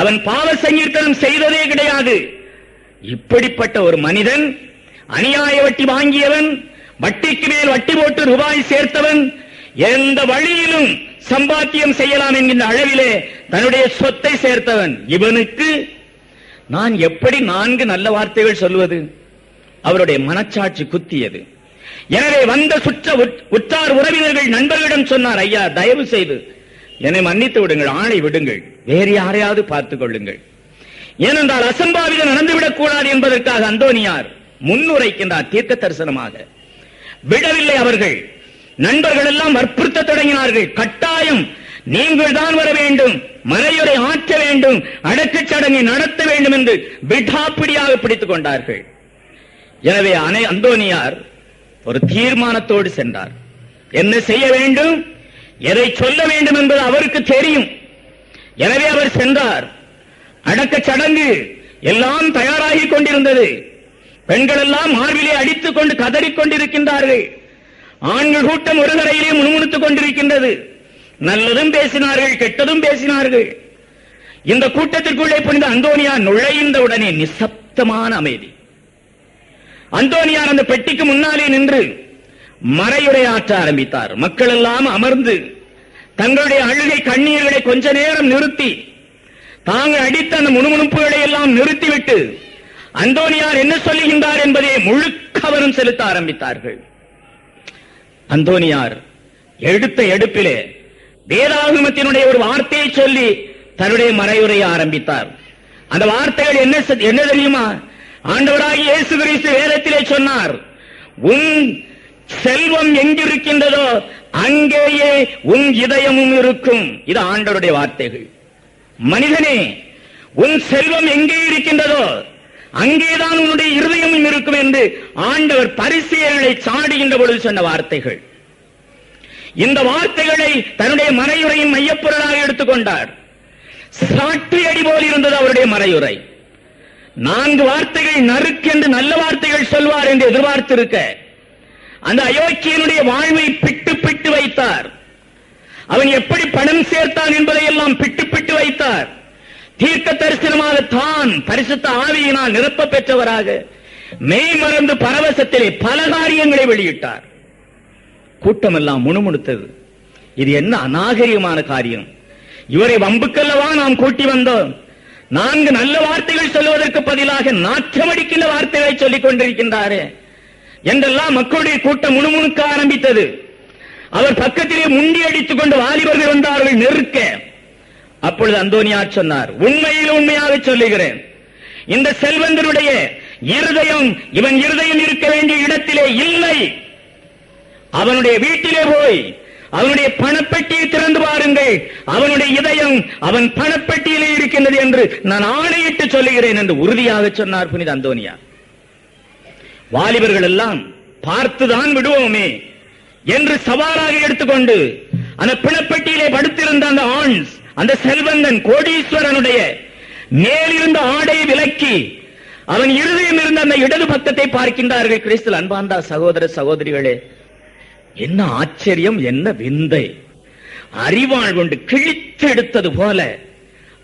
S1: அவன் பாவ சங்கீர்த்தனம் செய்ததே கிடையாது. இப்படிப்பட்ட ஒரு மனிதன், அநியாய வட்டி வாங்கியவன், வட்டிக்கு மேல் வட்டி போட்டு ரூபாய் சேர்த்தவன் எந்த வழியிலும் சம்பாத்தியம் செய்யலாம் என்கின்ற அளவிலே தன்னுடைய சொத்தை சேர்த்தவன். இவனுக்கு நான் எப்படி 4 நல்ல வார்த்தைகள் சொல்வது? அவருடைய மனச்சாட்சி குத்தியது. எனவே வந்த உற்றார் உறவினர்கள் நண்பர்களிடம் சொன்னார், ஐயா தயவு செய்து என்னை மன்னித்து விடுங்கள், ஆணை விடுங்கள், வேறு யாரையாவது பார்த்துக் கொள்ளுங்கள். ஏனென்றால் அசம்பாவிதம் நடந்துவிடக் கூடாது என்பதற்காக அந்தோனியார் முன்னுரைக்கின்றார் தீர்க்க தரிசனமாக. விடவில்லை அவர்கள். நண்பர்கள் எல்லாம் வற்புறுத்த தொடங்கினார்கள். கட்டாயம் நீங்கள் தான் வர வேண்டும், மறையுரை ஆற்ற வேண்டும், அடக்கச் சடங்கை நடத்த வேண்டும் என்று விடாப்பிடியாக பிடித்துக் கொண்டார்கள். எனவே அந்தோனியார் ஒரு தீர்மானத்தோடு சென்றார். என்ன செய்ய வேண்டும், எதை சொல்ல வேண்டும் என்பது அவருக்கு தெரியும். எனவே அவர் சென்றார். அடக்கச் சடங்கு எல்லாம் தயாராகிக் கொண்டிருந்தது. பெண்கள் எல்லாம் மார்பிலே அடித்துக் கொண்டு கதறிக் கொண்டிருக்கின்றார்கள். ஆண்கள் கூட்டம் ஒரு கரையிலே முணுமுணுத்துக் கொண்டிருக்கின்றது. நல்லதும் பேசினார்கள், கெட்டதும் பேசினார்கள். இந்த கூட்டத்திற்குள்ளே புனித அந்தோனியார் நுழைந்தவுடனே நிசப்தமான அமைதி. அந்தோனியார் அந்த பெட்டிக்கு முன்னாலே நின்று மறையுரை ஆற்ற ஆரம்பித்தார். மக்கள் எல்லாம் அமர்ந்து தங்களுடைய அழுகை கண்ணீர்களை கொஞ்ச நேரம் நிறுத்தி தாங்கள் அடித்த அந்த முணுமுணுப்புகளை எல்லாம் நிறுத்திவிட்டு அந்தோனியார் என்ன சொல்லுகின்றார் என்பதை முழு கவனம் செலுத்த ஆரம்பித்தார்கள். அந்தோனியார் எடுத்த எடுப்பிலே வேதாகமத்தினுடைய ஒரு வார்த்தையை சொல்லி தன்னுடைய மறையுரையை ஆரம்பித்தார். அந்த வார்த்தைகள் என்ன தெரியுமா? ஆண்டவராகிய இயேசு கிறிஸ்து வேதத்திலே சொன்னார், உன் செல்வம் எங்கிருக்கின்றதோ அங்கேயே உன் இதயமும் இருக்கும். இது ஆண்டவருடைய வார்த்தைகள். மனிதனே, உன் செல்வம் எங்கே இருக்கின்றதோ அங்கேதான் உன்னுடைய இருதயமும் இருக்கும் என்று ஆண்டவர் பரிசேயர்களை சாடுகின்ற பொழுது சொன்ன வார்த்தைகள். இந்த வார்த்தைகளை தன்னுடைய மறையுரையின் மையப்பொருளாக எடுத்துக்கொண்டார். சாட்சி அடி போல் இருந்தது அவருடைய மறையுரை. 4 வார்த்தைகள் நறுக்கென்று நல்ல வார்த்தைகள் சொல்வார் என்று எதிர்பார்த்திருக்க அந்த அயோக்கியனுடைய வாழ்வை பிட்டு பிட்டு வைத்தார். அவன் எப்படி பணம் சேர்த்தான் என்பதை எல்லாம் பிட்டு பிட்டு வைத்தார். தீர்க்க தரிசனமாக தான் பரிசுத்த ஆவியினால் நிரப்ப பெற்றவராக மெய் மறந்து பரவசத்திலே பல காரியங்களை வெளியிட்டார். கூட்டம் எல்லாம் முணுமுணுத்தது. இது என்ன அநாகரிகமான காரியம்? இவரை வம்புக்கல்லவா நாம் கூட்டி வந்தோம். 4 நல்ல வார்த்தைகள் சொல்வதற்கு பதிலாக நாற்றமடிக்கின்ற வார்த்தைகளை சொல்லிக் கொண்டிருக்கின்றாரே என்றெல்லாம் மக்களுடைய கூட்டம் முணுமுணுக்க ஆரம்பித்தது. அவர் பக்கத்திலே முண்டி அடித்துக் கொண்டு வாலிபர்கள் வந்தார்கள் நெருக்க. அப்பொழுது அந்தோனியார் சொன்னார், உண்மையில் உண்மையாக சொல்லுகிறேன், இந்த செல்வந்தருடைய இருதயம் இவன் இருதயம் இருக்க வேண்டிய இடத்திலே இல்லை. அவனுடைய வீட்டிலே போய் அவனுடைய பணப்பெட்டியை திறந்து பாருங்கள், அவனுடைய இதயம் அவன் பணப்பெட்டியிலே இருக்கின்றது என்று நான் ஆணையிட்டு சொல்லுகிறேன் என்று உறுதியாக சொன்னார் புனித அந்தோனியார். வாலிபர்கள் எல்லாம் பார்த்துதான் விடுவோமே என்று சவாலாக எடுத்துக்கொண்டு அந்த பிணப்பெட்டியிலே படுத்திருந்த அந்த ஆண்ஸ், அந்த செல்வந்தன் கோடீஸ்வரனுடைய மேலிருந்த ஆடை விலக்கி அவன் இருதயம் இருந்த அந்த இடது பக்கத்தை பார்க்கின்றார்கள். கிறிஸ்துவில் அன்பார்ந்த சகோதர சகோதரிகளே, என்ன ஆச்சரியம், என்ன விந்தை! அறிவாள் கொண்டு கிழித்து எடுத்தது போல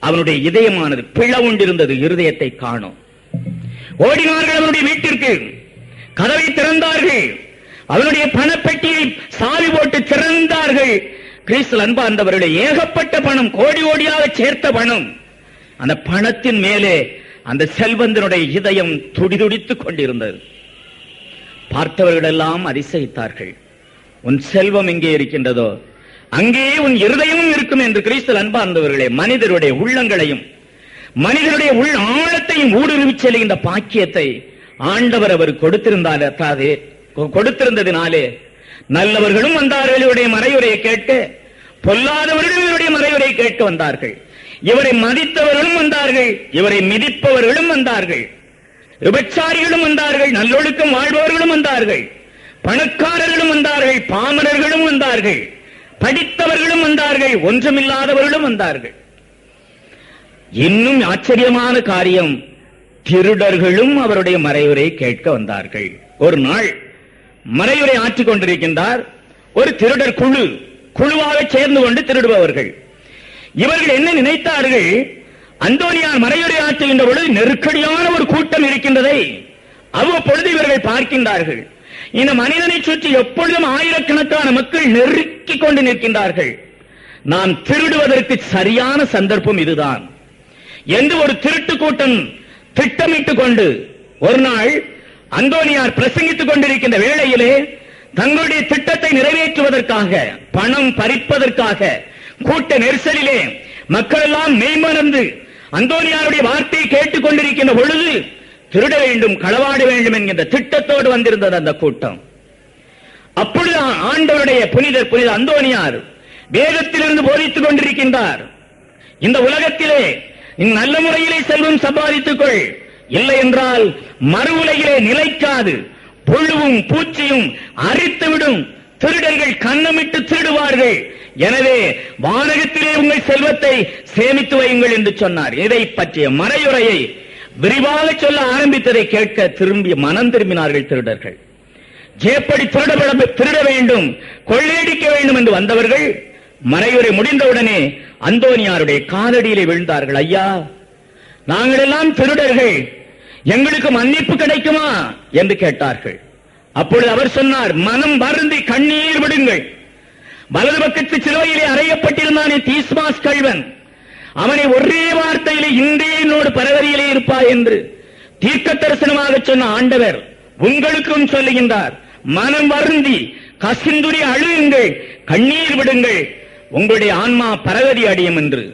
S1: அவனுடைய இதயமானது பிளவுண்டிருந்தது. இருதயத்தை காணும். ஓடினார்கள் அவனுடைய வீட்டிற்கு, கதவை திறந்தார்கள், அவனுடைய பணப்பெட்டியை சாவி போட்டு திறந்தார்கள். கிறிஸ்துவில் அன்பார்ந்தவர்களே, ஏகப்பட்ட பணம், கோடி கோடியாக சேர்த்த பணம். அந்த பணத்தின் மேலே அந்த செல்வந்தனுடைய இதயம் துடிதுடித்துக் கொண்டிருந்தது. பார்த்தவர்கள் எல்லாம் அதிசயித்தார்கள். உன் செல்வம் எங்கே இருக்கின்றதோ அங்கேயே உன் இருதயமும் இருக்கும் என்று கிறிஸ்துவில் அன்பார்ந்தவர்களே, மனிதருடைய உள்ளங்களையும் மனிதனுடைய உள் ஆழத்தையும் ஊடுருவி செல்கின்ற பாக்கியத்தை ஆண்டவர் அவர் கொடுத்திருந்ததினாலே நல்லவர்களும் வந்தார்கள் இவருடைய மறையுரையை கேட்க, பொல்லாதவர்களும் இவருடைய மறையுரையை கேட்க வந்தார்கள். இவரை மதித்தவர்களும் வந்தார்கள், இவரை மிதிப்பவர்களும் வந்தார்கள், விபச்சாரிகளும் வந்தார்கள், நல்லொழுக்கம் வாழ்பவர்களும் வந்தார்கள், பணக்காரர்களும் வந்தார்கள், பாமரர்களும் வந்தார்கள், படித்தவர்களும் வந்தார்கள், ஒன்றுமில்லாதவர்களும் வந்தார்கள். இன்னும் ஆச்சரியமான காரியம், திருடர்களும் அவருடைய மறையுரை கேட்க வந்தார்கள். ஒரு நாள் மறையுரை ஆற்றிக் கொண்டிருக்கின்றார். ஒரு திருடர் குழுவாக சேர்ந்து கொண்டு திருடுபவர்கள். இவர்கள் என்ன நினைத்தார்கள், அந்தோனியார் மறையுரை ஆற்றுகின்ற பொழுது நெருக்கடியான ஒரு கூட்டம் இருக்கின்றதை அவ்வப்பொழுது இவர்கள் பார்க்கின்றார்கள். இந்த மனிதனை சுற்றி எப்பொழுதும் ஆயிரக்கணக்கான மக்கள் நெருக்கிக் கொண்டு நிற்கின்றார்கள். நான் திருடுவதற்கு சரியான சந்தர்ப்பம் இதுதான் என்று ஒரு திருட்டு கூட்டம் திட்டமிட்டுக் கொண்டு ஒரு நாள் அந்தோனியார் பிரசங்கித்துக் கொண்டிருக்கின்ற வேளையிலே தங்களுடைய திட்டத்தை நிறைவேற்றுவதற்காக, பணம் பறிப்பதற்காக கூட்ட நெரிசலிலே மக்கள் எல்லாம் மெய்மறந்து அந்தோனியாருடைய வார்த்தையை கேட்டுக் கொண்டிருக்கின்ற பொழுது திருட வேண்டும், களவாட வேண்டும் என்கின்ற திட்டத்தோடு வந்திருந்தது அந்த கூட்டம். அப்பொழுது ஆண்டவருடைய புனித அந்தோனியார் வேதத்திலிருந்து போதித்துக் கொண்டிருக்கின்றார். இந்த உலகத்திலே நல்ல முறையிலே செல்வம் சம்பாதித்துக் கொள், இல்லை என்றால் மறு உலகிலே நிலைக்காது, புழுவும் பூச்சியும் அரித்துவிடும், திருடர்கள் கண்ணமிட்டு திருடுவார்கள், எனவே வானகத்திலே உங்கள் செல்வத்தை சேமித்து வையுங்கள் என்று சொன்னார். இதை பற்றிய மறையுரையை விரிவாக சொல்ல ஆரம்பித்ததை கேட்க திரும்பி மனம் திரும்பினார்கள் திருடர்கள். எப்படி திருட வேண்டும், கொள்ளையடிக்க வேண்டும் என்று வந்தவர்கள் மறையுரை முடிந்தவுடனே அந்தோனியாருடைய காலடியிலே விழுந்தார்கள். ஐயா, நாங்கள் எல்லாம் திருடர்கள், எங்களுக்கு மன்னிப்பு கிடைக்குமா என்று கேட்டார்கள். அப்பொழுது அவர் சொன்னார், மனம் வருந்தி கண்ணீர் விடுங்கள். வலது பக்கத்து சிலுவையிலே அறையப்பட்டிருந்தானே தீஸ்மாஸ் கள்வன், அவனை ஒரே வார்த்தையிலே இன்றே என்னோடு பரவரியிலே இருப்பாய் என்று தீர்க்க தரிசனமாக சொன்ன ஆண்டவர் உங்களுக்கும் சொல்லுகின்றார், மனம் வருந்தி கசிந்துரி அழுகுங்கள், கண்ணீர் விடுங்கள், உங்களுடைய ஆன்மா பரவதி அடையும் என்று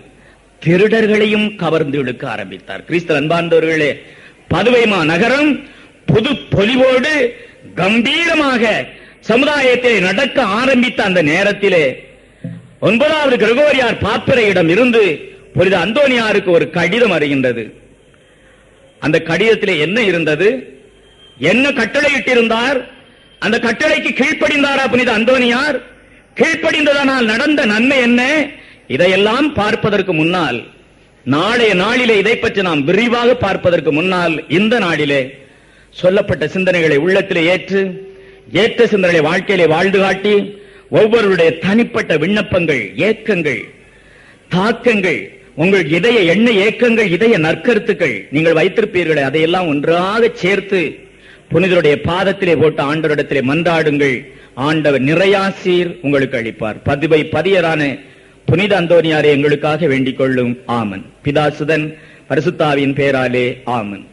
S1: திருடர்களையும் கவர்ந்து இழுக்க ஆரம்பித்தார். கிறிஸ்து அன்பார்ந்தவர்களே, பதுவை நகரம் புது பொலிவோடு கம்பீரமாக சமுதாயத்தை நடக்க ஆரம்பித்த அந்த நேரத்திலே 9வது கிரகோரியார் பாப்பிரையிடம் இருந்து புனித அந்தோனியாருக்கு ஒரு கடிதம் வருகின்றது. அந்த கடிதத்திலே என்ன இருந்தது, என்ன கட்டளையிட்டிருந்தார், அந்த கட்டளைக்கு கீழ்ப்படிந்தாரா புனித அந்தோனியார், கீழ்ப்படிந்ததனால் நடந்த நன்மை என்ன, இதையெல்லாம் பார்ப்பதற்கு முன்னால், நாளைய நாளிலே இதை பற்றி நாம் விரிவாக பார்ப்பதற்கு முன்னால் இந்த நாளிலே சொல்லப்பட்ட சிந்தனைகளை உள்ளத்திலே ஏற்ற சிந்தனை வாழ்க்கையிலே வாழ்ந்து காட்டி ஒவ்வொருடைய தனிப்பட்ட விண்ணப்பங்கள், ஏக்கங்கள், தாக்கங்கள், உங்கள் இதய எண்ண ஏக்கங்கள், இதய நற்கருத்துக்கள் நீங்கள் வைத்திருப்பீர்களே, அதையெல்லாம் ஒன்றாக சேர்த்து புனிதருடைய பாதத்திலே போட்டு ஆண்டவரிடத்திலே மன்றாடுங்கள். ஆண்டவர் நிறையாசீர் உங்களுக்கு அளிப்பார். பதிவை பதியரான புனித அந்தோனியாரை எங்களுக்காக வேண்டிக் கொள்ளும். ஆமன். பிதாசுதன் பரிசுத்தாவின் பேராலே ஆமன்.